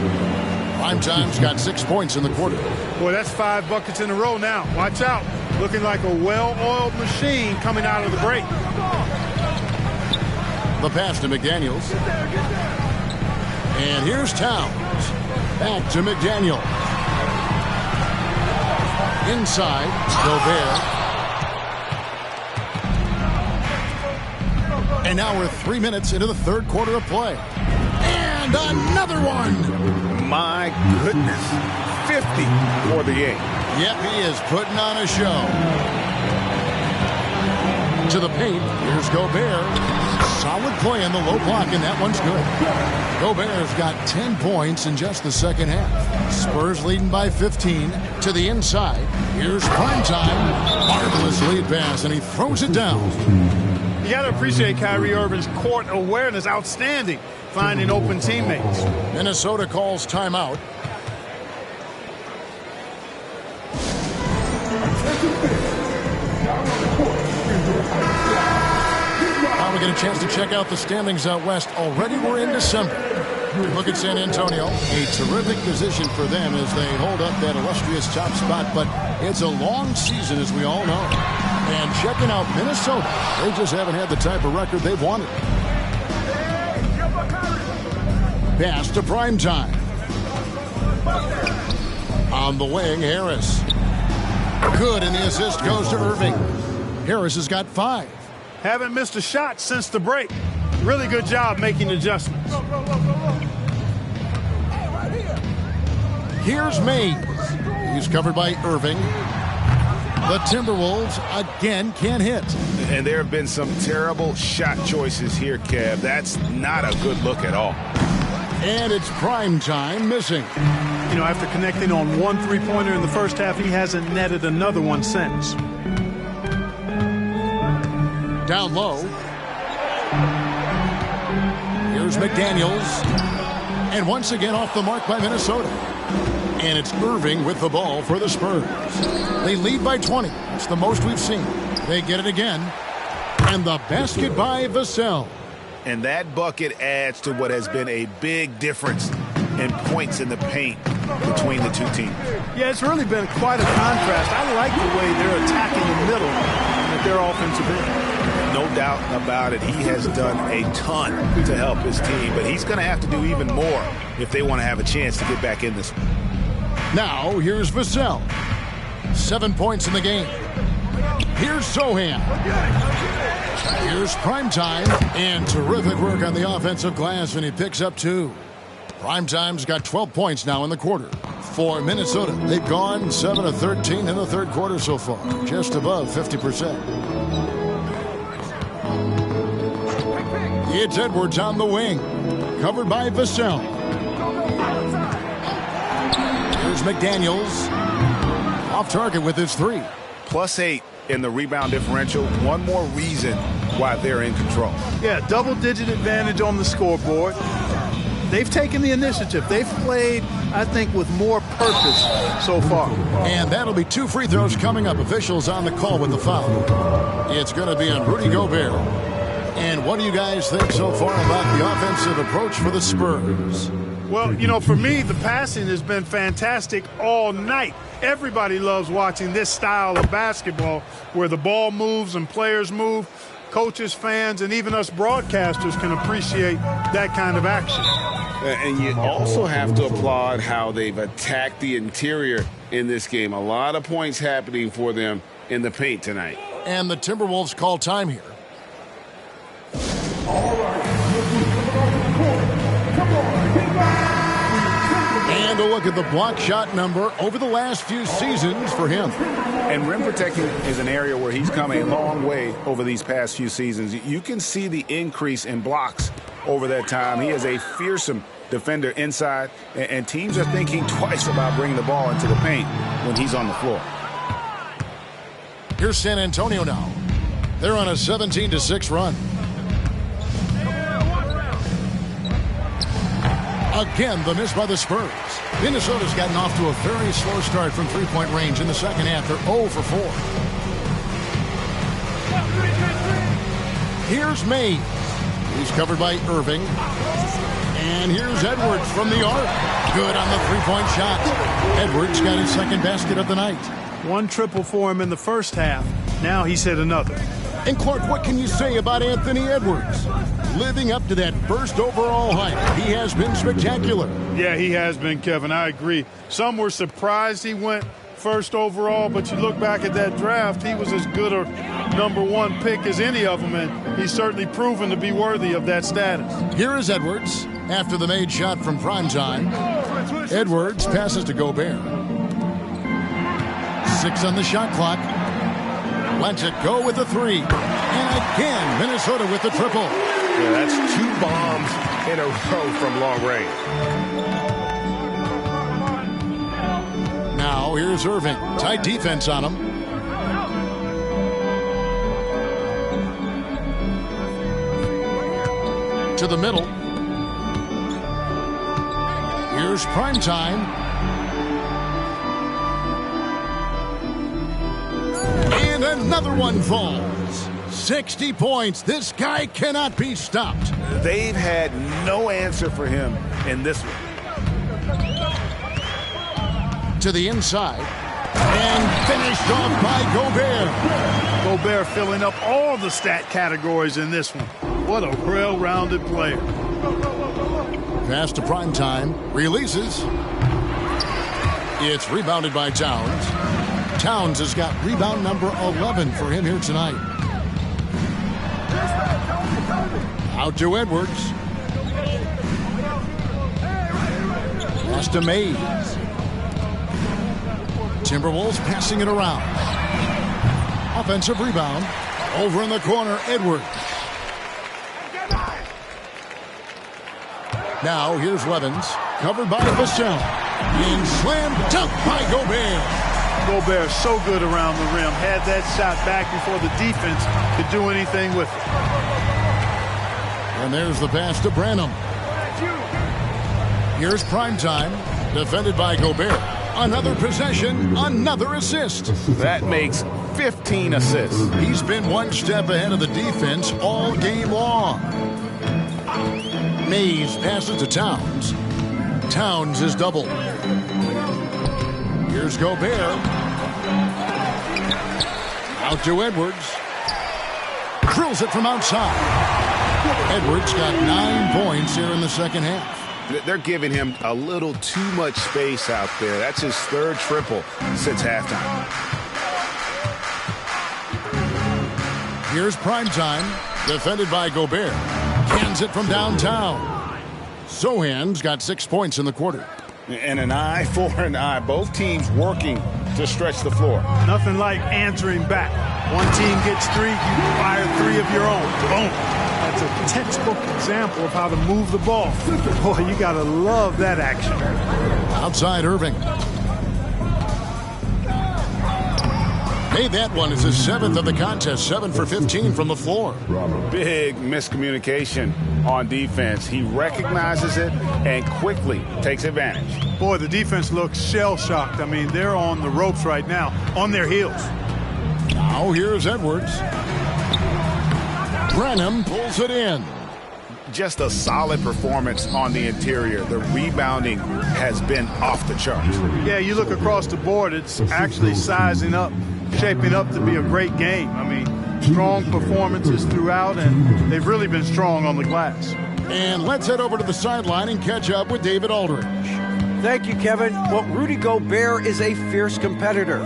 Primetime's got 6 points in the quarter. Boy, that's 5 buckets in a row now. Watch out. Looking like a well-oiled machine coming out of the break. The pass to McDaniels. And here's Towns. Back to McDaniel. Inside, Gobert. And now we're 3 minutes into the third quarter of play. And another one. My goodness. 50 for the 8. Yep, he is putting on a show. To the paint. Here's Gobert. Solid play in the low block, and that one's good. Gobert's got 10 points in just the second half. Spurs leading by 15. To the inside. Here's Primetime. Marvelous lead pass, and he throws it down. You got to appreciate Kyrie Irving's court awareness. Outstanding. Finding open teammates. Minnesota calls timeout. Now we get a chance to check out the standings out west. Already we're in December. Look at San Antonio. A terrific position for them as they hold up that illustrious top spot. But it's a long season, as we all know. And checking out Minnesota, they just haven't had the type of record they've wanted. Pass to Primetime. On the wing, Harris. Good, and the assist goes to Irving. Harris has got 5. Haven't missed a shot since the break. Really good job making adjustments. Here's Mays. He's covered by Irving. The Timberwolves again can't hit. And there have been some terrible shot choices here, Kev. That's not a good look at all. And it's Primetime missing. After connecting on 1 3-pointer in the first half, he hasn't netted another one since. Down low. Here's McDaniels. And once again off the mark by Minnesota. And it's Irving with the ball for the Spurs. They lead by 20. It's the most we've seen. They get it again. And the basket by Vassell. And that bucket adds to what has been a big difference in points in the paint between the two teams. Yeah, it's really been quite a contrast. I like the way they're attacking the middle at their offensive end. No doubt about it. He has done a ton to help his team, but he's going to have to do even more if they want to have a chance to get back in this one. Now, here's Vassell. 7 points in the game. Here's Sohan. Here's Primetime. And terrific work on the offensive glass, and he picks up 2. Primetime's got 12 points now in the quarter. For Minnesota, they've gone 7 of 13 in the third quarter so far, just above 50%. It's Edwards on the wing, covered by Vassell. Here's McDaniels, off target with his 3. +8 in the rebound differential. One more reason why they're in control. Yeah, double-digit advantage on the scoreboard. They've taken the initiative. They've played, I think, with more purpose so far. And that'll be 2 free throws coming up. Officials on the call with the foul. It's going to be on Rudy Gobert. And what do you guys think so far about the offensive approach for the Spurs? Well, you know, for me, the passing has been fantastic all night. Everybody loves watching this style of basketball where the ball moves and players move. Coaches, fans, and even us broadcasters can appreciate that kind of action. And you also have to applaud how they've attacked the interior in this game. A lot of points happening for them in the paint tonight. And the Timberwolves call time here. And a look at the block shot number over the last few seasons for him. And rim protecting is an area where he's come a long way over these past few seasons. You can see the increase in blocks over that time. He is a fearsome defender inside, and teams are thinking twice about bringing the ball into the paint when he's on the floor. Here's San Antonio now. They're on a 17-6 run. Again, the miss by the Spurs. Minnesota's gotten off to a very slow start from three-point range in the second half. They're 0 for 4. Here's Mays. He's covered by Irving. And here's Edwards from the arc. Good on the three-point shot. Edwards got his second basket of the night. 1 triple for him in the first half. Now he's hit another. And Clark, what can you say about Anthony Edwards? Living up to that first overall hype, he has been spectacular. Yeah, he has been, Kevin. I agree. Some were surprised he went first overall, but you look back at that draft, he was as good a #1 pick as any of them, and he's certainly proven to be worthy of that status. Here is Edwards after the made shot from Primetime. Edwards passes to Gobert. 6 on the shot clock. Lets it go with the 3. And again, Minnesota with the triple. Yeah, that's 2 bombs in a row from long range. Now here's Irving. Tight defense on him. To the middle. Here's Primetime. And another one falls. 60 points. This guy cannot be stopped. They've had no answer for him in this one. To the inside. And finished off by Gobert. Gobert filling up all the stat categories in this one. What a well-rounded player. Pass to Primetime. Releases. It's rebounded by Towns. Towns has got rebound number 11 for him here tonight. Out to Edwards. Pass to Mays. Timberwolves passing it around. Offensive rebound. Over in the corner, Edwards. Now here's Levens. Covered by Vassell. And slam dunk by Gobert. Gobert so good around the rim. Had that shot back before the defense could do anything with it. And there's the pass to Branham. Here's Primetime. Defended by Gobert. Another possession, another assist. That makes 15 assists. He's been one step ahead of the defense all game long. Mays passes to Towns. Towns is doubled. Here's Gobert. Out to Edwards. Drills it from outside. Edwards got 9 points here in the second half. They're giving him a little too much space out there. That's his 3rd triple since halftime. Here's Primetime, defended by Gobert. Cans it from downtown. Sohan's got 6 points in the quarter. And an eye for an eye. Both teams working to stretch the floor. Nothing like answering back. One team gets 3, you fire 3 of your own. Boom. That's a textbook example of how to move the ball. Boy, you got to love that action. Outside Irving. Made that one as his 7th of the contest, 7 for 15 from the floor. Big miscommunication on defense. He recognizes it and quickly takes advantage. Boy, the defense looks shell-shocked. I mean, they're on the ropes right now, on their heels. Now here's Edwards. Branham pulls it in. Just a solid performance on the interior. The rebounding has been off the charts. Yeah, you look across the board, it's actually sizing up, shaping up to be a great game. I mean, strong performances throughout, and they've really been strong on the glass. And let's head over to the sideline and catch up with David Aldridge. Thank you, Kevin. Well, Rudy Gobert is a fierce competitor.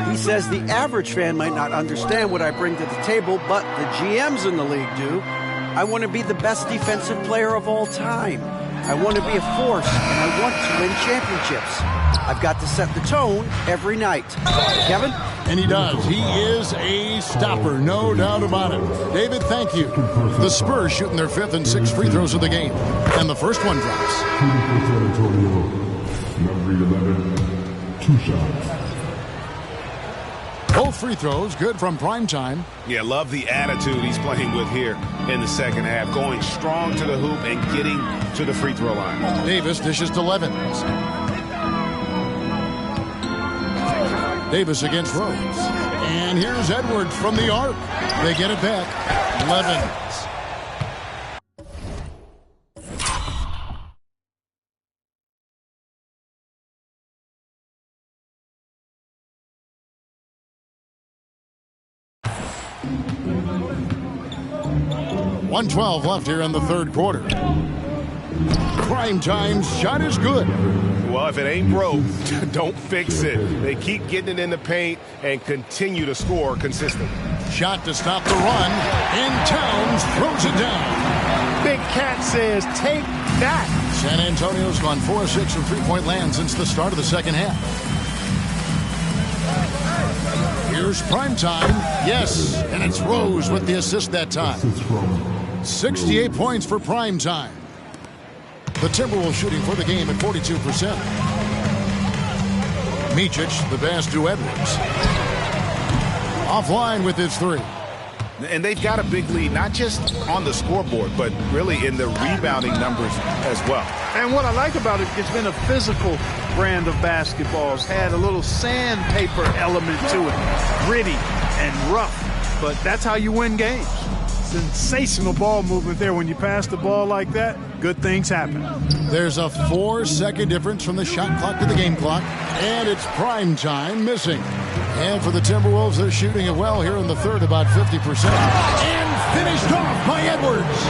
He says the average fan might not understand what I bring to the table, but the GMs in the league do. I want to be the best defensive player of all time. I want to be a force, and I want to win championships. I've got to set the tone every night. Kevin? And he does. He is a stopper, no doubt about it. David, thank you. The Spurs shooting their 5th and 6th free throws of the game. And the first one drops. Number 11, 2 shots. Both free throws good from Primetime. Yeah, love the attitude he's playing with here in the second half. Going strong to the hoop and getting to the free throw line. Davis dishes to Levens. Davis against Rose. And here's Edwards from the arc. They get it back. Levens. .112 left here in the third quarter. Primetime's shot is good. Well, if it ain't broke, don't fix it. They keep getting it in the paint and continue to score consistently. Shot to stop the run, and Towns throws it down. Big Cat says, take that. San Antonio's gone 4-6 from three-point land since the start of the second half. Here's Primetime. Yes, and it's Rose with the assist that time. 68 points for Primetime. The Timberwolves shooting for the game at 42%. Micic, the pass to Edwards. Offline with his 3. And they've got a big lead, not just on the scoreboard, but really in the rebounding numbers as well. And what I like about it, it's been a physical brand of basketball. It's had a little sandpaper element to it. Gritty and rough, but that's how you win games. Sensational ball movement there. When you pass the ball like that, good things happen. There's a 4-second difference from the shot clock to the game clock, and it's Primetime missing. And for the Timberwolves, they're shooting it well here in the third, about 50%. And finished off by Edwards.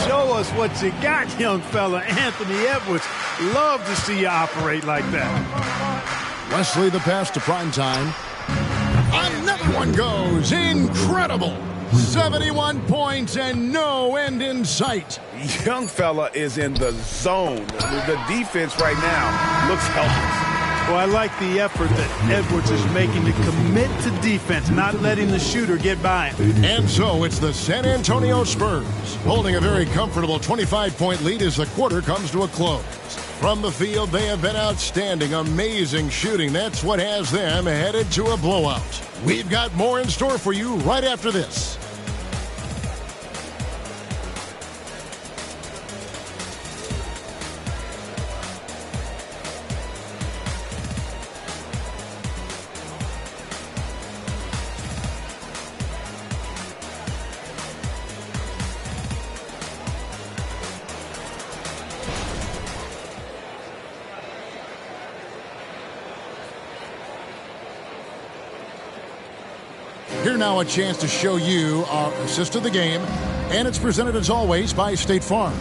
Show us what you got, young fella. Anthony Edwards. Love to see you operate like that. Wesley the pass to Primetime. Another one goes. Incredible. 71 points and no end in sight. Young fella is in the zone. The defense right now looks helpless. Well, I like the effort that Edwards is making to commit to defense, not letting the shooter get by him. And so it's the San Antonio Spurs holding a very comfortable 25-point lead as the quarter comes to a close. From the field, they have been outstanding, amazing shooting. That's what has them headed to a blowout. We've got more in store for you right after this. Here now a chance to show you our assist of the game, and it's presented as always by State Farm.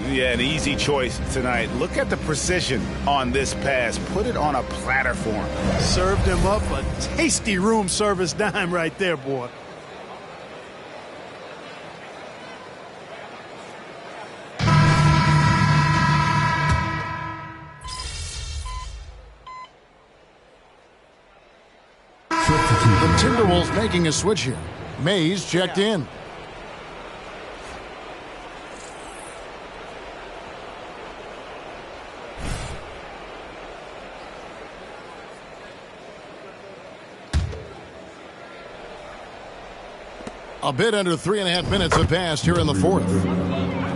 Yeah, an easy choice tonight. Look at the precision on this pass. Put it on a platter for him. Served him up a tasty room service dime right there, boy. The Timberwolves making a switch here. Mays checked in. A bit under 3.5 minutes have passed here in the fourth.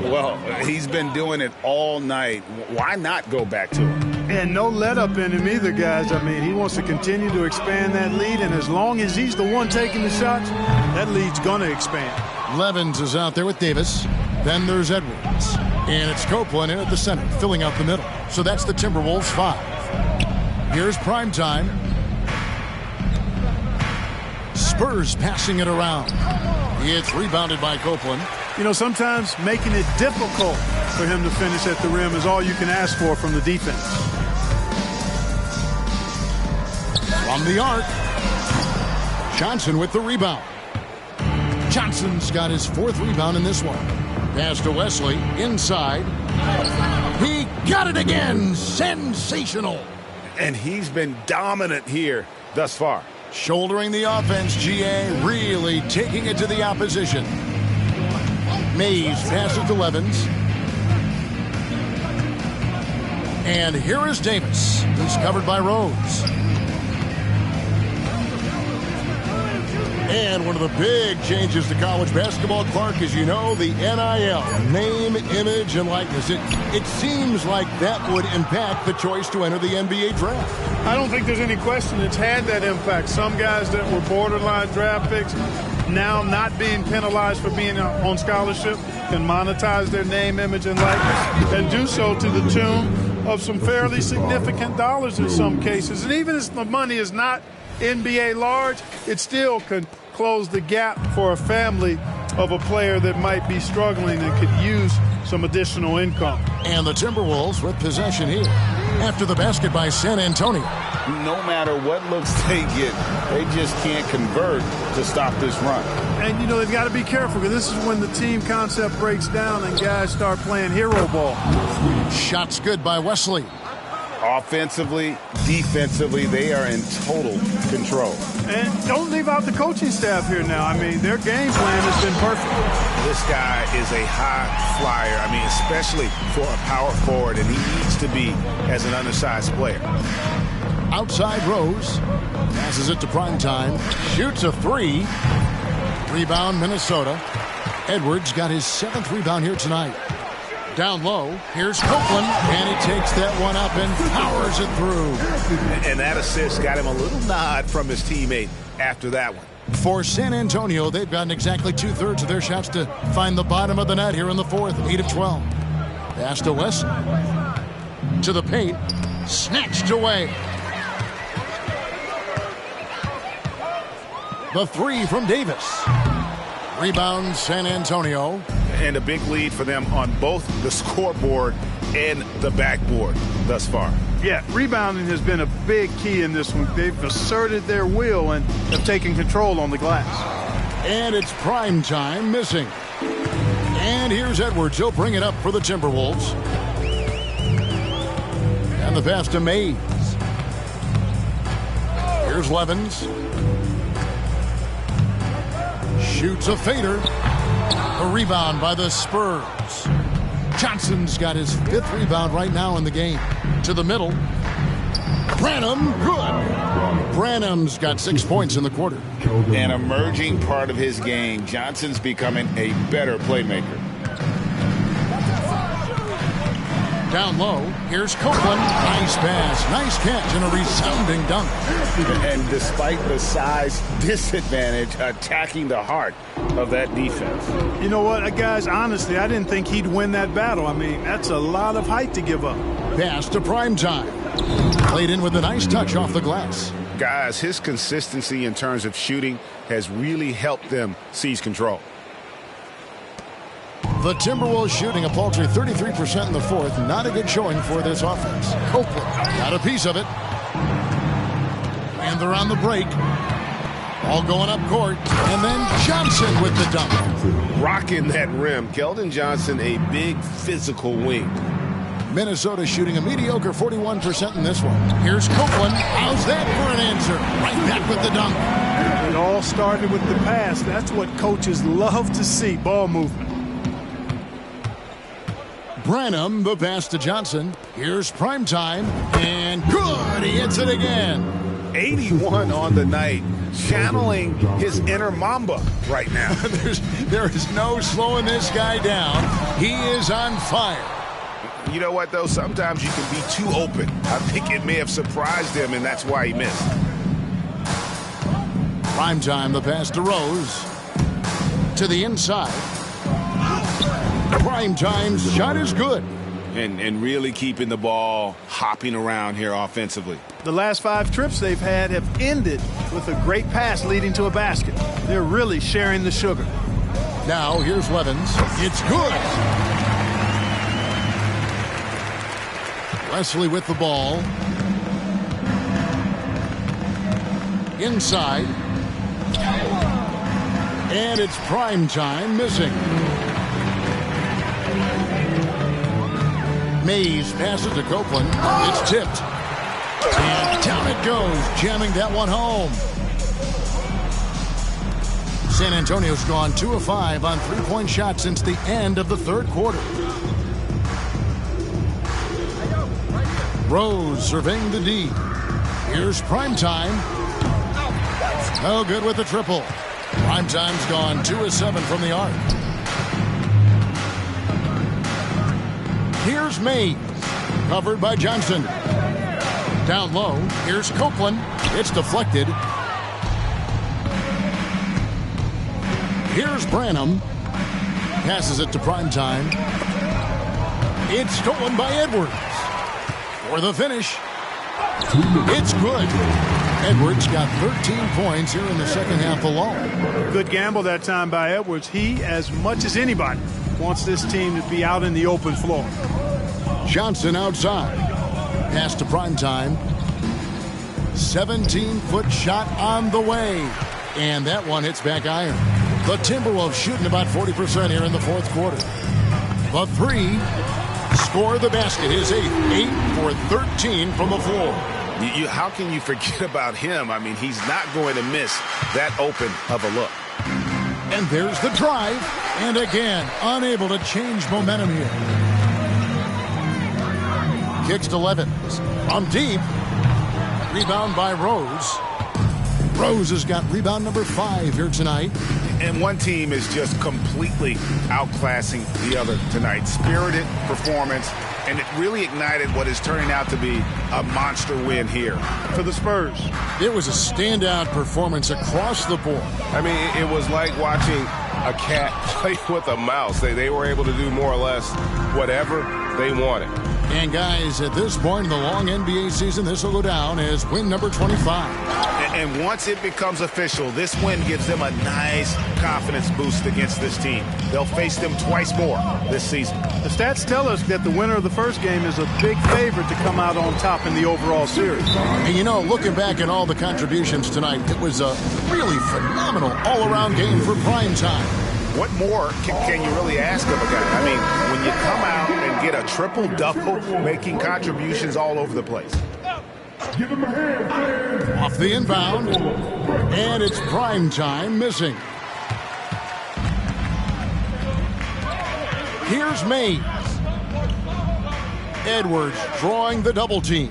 Well, he's been doing it all night. Why not go back to him? And no let up in him either, guys. I mean, he wants to continue to expand that lead, and as long as he's the one taking the shots, that lead's going to expand. Levens is out there with Davis. Then there's Edwards. And it's Copeland in at the center, filling out the middle. So that's the Timberwolves 5. Here's prime time. Spurs passing it around. It's rebounded by Copeland. You know, sometimes making it difficult for him to finish at the rim is all you can ask for from the defense. From the arc. Johnson with the rebound. Johnson's got his 4th rebound in this one. Pass to Wesley. Inside. He got it again. Sensational. And he's been dominant here thus far. Shouldering the offense, GA really taking it to the opposition. Mays passes to Levens. And here is Davis. He's covered by Rose. And one of the big changes to college basketball, Clark, as you know, the NIL, name, image, and likeness. It seems like that would impact the choice to enter the NBA draft. I don't think there's any question it's had that impact. Some guys that were borderline draft picks now not being penalized for being on scholarship can monetize their name, image, and likeness and do so to the tune of some fairly significant dollars in some cases. And even if the money is not NBA large, it still can close the gap for a family of a player that might be struggling and could use some additional income. And the Timberwolves with possession here after the basket by San Antonio. No matter what looks they get, they just can't convert to stop this run. And, you know, they've got to be careful because this is when the team concept breaks down and guys start playing hero ball. Shots good by Wesley. Offensively, defensively, they are in total control. And don't leave out the coaching staff here now. I mean, their game plan has been perfect. This guy is a high flyer. I mean, especially for a power forward, and he needs to be as an undersized player. Outside Rose. Passes it to Primetime. Shoots a 3. Rebound, Minnesota. Edwards got his 7th rebound here tonight. Down low, here's Copeland, and he takes that one up and powers it through. And that assist got him a little nod from his teammate after that one. For San Antonio, they've gotten exactly 2/3 of their shots to find the bottom of the net here in the fourth, 8 of 12. Pass to Wesley. To the paint, snatched away. The 3 from Davis. Rebound, San Antonio. And a big lead for them on both the scoreboard and the backboard thus far. Yeah, rebounding has been a big key in this one. They've asserted their will and have taken control on the glass. And it's prime time missing. And here's Edwards. He'll bring it up for the Timberwolves. And the pass to Mays. Here's Levens. Shoots a fader. A rebound by the Spurs. Johnson's got his 5th rebound right now in the game. To the middle. Branham, good. Branham's got 6 points in the quarter. An emerging part of his game. Johnson's becoming a better playmaker. Down low, here's Copeland. Nice pass, nice catch, and a resounding dunk. And despite the size disadvantage, attacking the heart of that defense. You know what, guys, honestly, I didn't think he'd win that battle. I mean, that's a lot of height to give up. Pass to Primetime. Played in with a nice touch off the glass. Guys, his consistency in terms of shooting has really helped them seize control. The Timberwolves shooting a paltry 33% in the fourth. Not a good showing for this offense. Copeland got a piece of it. And they're on the break. All going up court. And then Johnson with the dunk. Rocking that rim. Keldon Johnson, a big physical wing. Minnesota shooting a mediocre 41% in this one. Here's Copeland. How's that for an answer? Right back with the dunk. It all started with the pass. That's what coaches love to see, ball movement. Branham, the pass to Johnson. Here's Primetime, and good! He hits it again. 81 on the night, channeling his inner Mamba right now. There is no slowing this guy down. He is on fire. You know what, though? Sometimes you can be too open. I think it may have surprised him, and that's why he missed. Primetime, the pass to Rose. To the inside. Primetime's shot is good. And really keeping the ball hopping around here offensively. The last 5 trips they've had have ended with a great pass leading to a basket. They're really sharing the sugar. Now here's Levens. It's good. Wesley with the ball. Inside. And it's Primetime missing. Mays passes to Copeland. It's tipped. And down it goes, jamming that one home. San Antonio's gone 2 of 5 on 3-point shots since the end of the third quarter. Rose surveying the D. Here's Primetime. No good with the triple. Primetime's gone 2 of 7 from the arc. Here's Mays, covered by Johnson. Down low, here's Copeland. It's deflected. Here's Branham. Passes it to Primetime. It's stolen by Edwards. For the finish. It's good. Edwards got 13 points here in the second half alone. Good gamble that time by Edwards. He, as much as anybody, wants this team to be out in the open floor. Johnson outside. Pass to Primetime. 17-foot shot on the way. And that one hits back iron. The Timberwolves shooting about 40% here in the fourth quarter. The 3. Score the basket. His 8th. 8 for 13 from the floor. How can you forget about him? I mean, he's not going to miss that open of a look. And there's the drive. And again, unable to change momentum here. Kicks to Levens. From deep. Rebound by Rose. Rose has got rebound number 5 here tonight. And one team is just completely outclassing the other tonight. Spirited performance, and it really ignited what is turning out to be a monster win here for the Spurs. It was a standout performance across the board. I mean, it was like watching a cat play with a mouse. They were able to do more or less whatever they wanted. And guys, at this point in the long NBA season, this will go down as win number 25. And once it becomes official, this win gives them a nice confidence boost against this team. They'll face them twice more this season. The stats tell us that the winner of the first game is a big favorite to come out on top in the overall series. And you know, looking back at all the contributions tonight, it was a really phenomenal all-around game for Primetime. What more can you really ask of a guy? I mean, when you come out and get a triple-double, making contributions all over the place. Give him a hand. Off the inbound, and it's Primetime missing. Here's Mays. Edwards drawing the double team.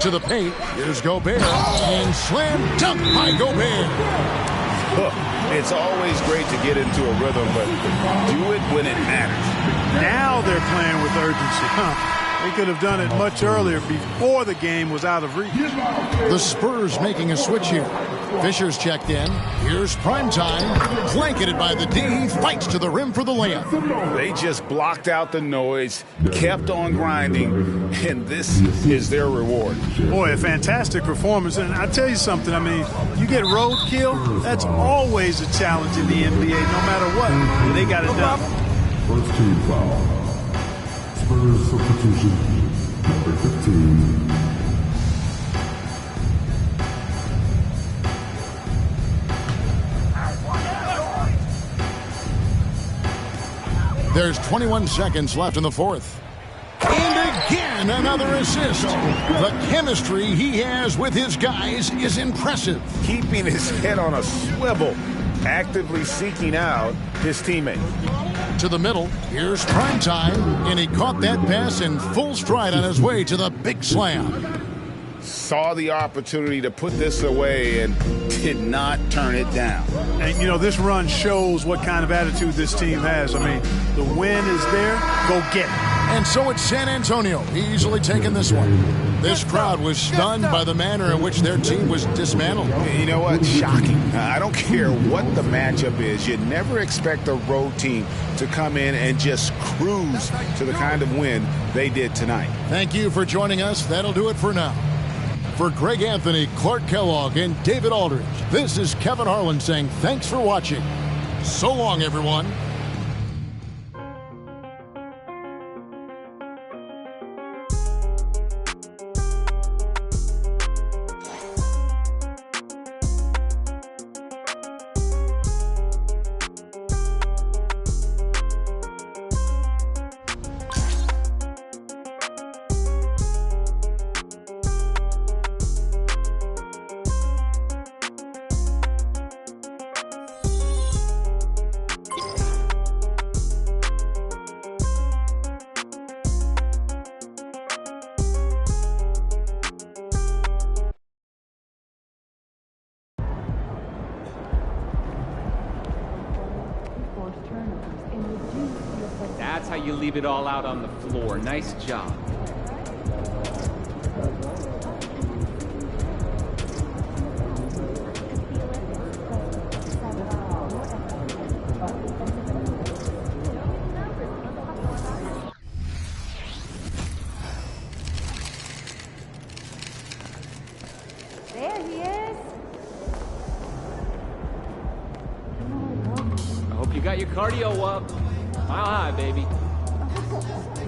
To the paint, here's Gobert, and slam dunk by Gobert. Look, it's always great to get into a rhythm, but do it when it matters. Now they're playing with urgency, They could have done it much earlier, before the game was out of reach. The Spurs making a switch here. Fisher's checked in. Here's Primetime. Blanketed by the D. Fights to the rim for the layup. They just blocked out the noise, kept on grinding, and this is their reward. Boy, a fantastic performance. And I tell you something, I mean, you get roadkill, that's always a challenge in the NBA, no matter what. They got it done. First team foul. Spurs substitution, number 15. There's 21 seconds left in the fourth. And another assist. The chemistry he has with his guys is impressive. Keeping his head on a swivel, actively seeking out his teammate. To the middle, here's Primetime, and he caught that pass in full stride on his way to the big slam. Saw the opportunity to put this away and did not turn it down. And, you know, this run shows what kind of attitude this team has. I mean, the win is there. Go get it. And so it's San Antonio easily taking this one. This crowd was stunned by the manner in which their team was dismantled. You know what? Shocking. I don't care what the matchup is. You never expect a road team to come in and just cruise to the kind of win they did tonight. Thank you for joining us. That'll do it for now. For Greg Anthony, Clark Kellogg, and David Aldridge, this is Kevin Harlan saying thanks for watching. So long, everyone. That's how you leave it all out on the floor. Nice job. There he is. I hope you got your cardio up. Mile high, baby. I like that.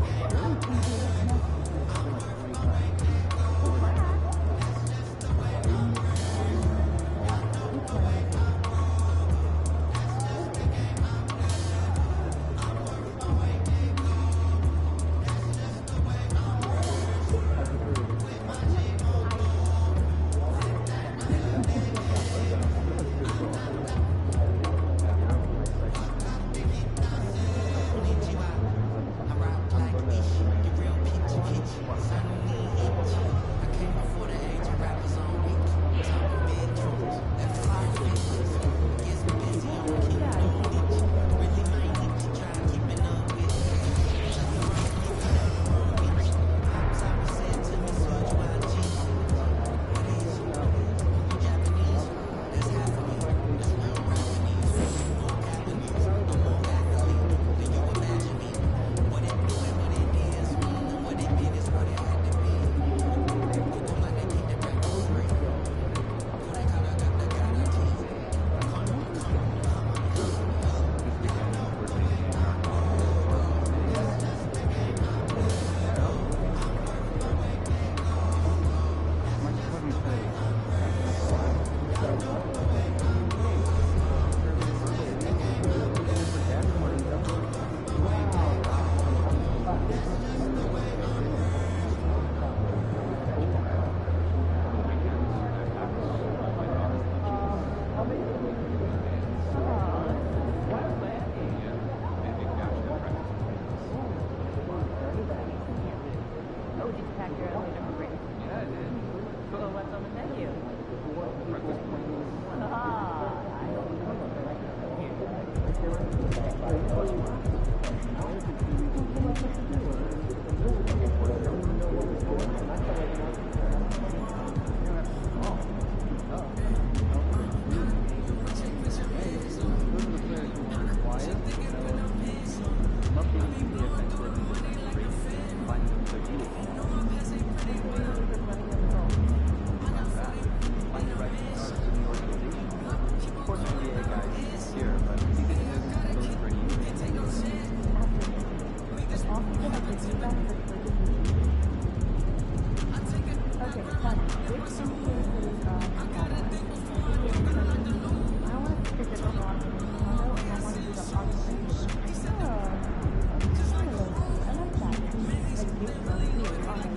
Like,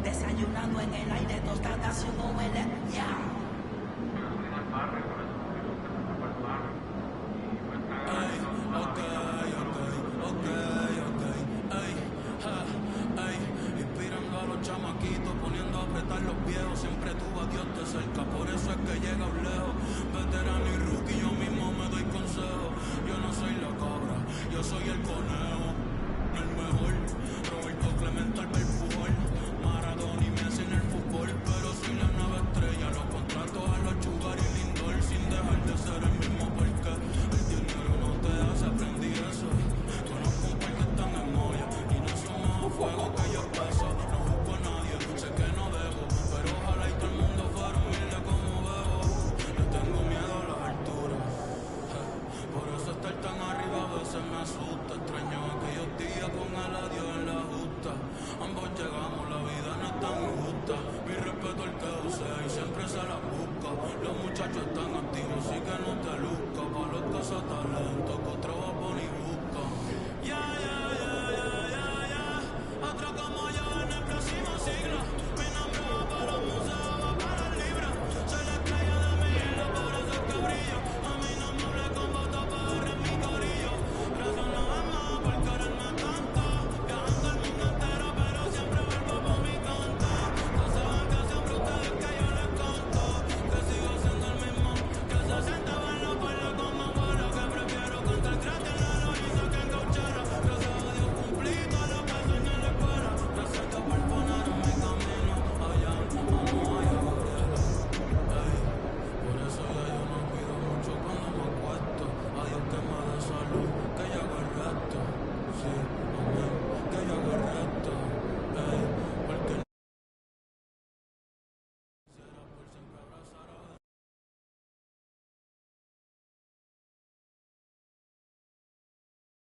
Desayunando en el aire, tostadas y un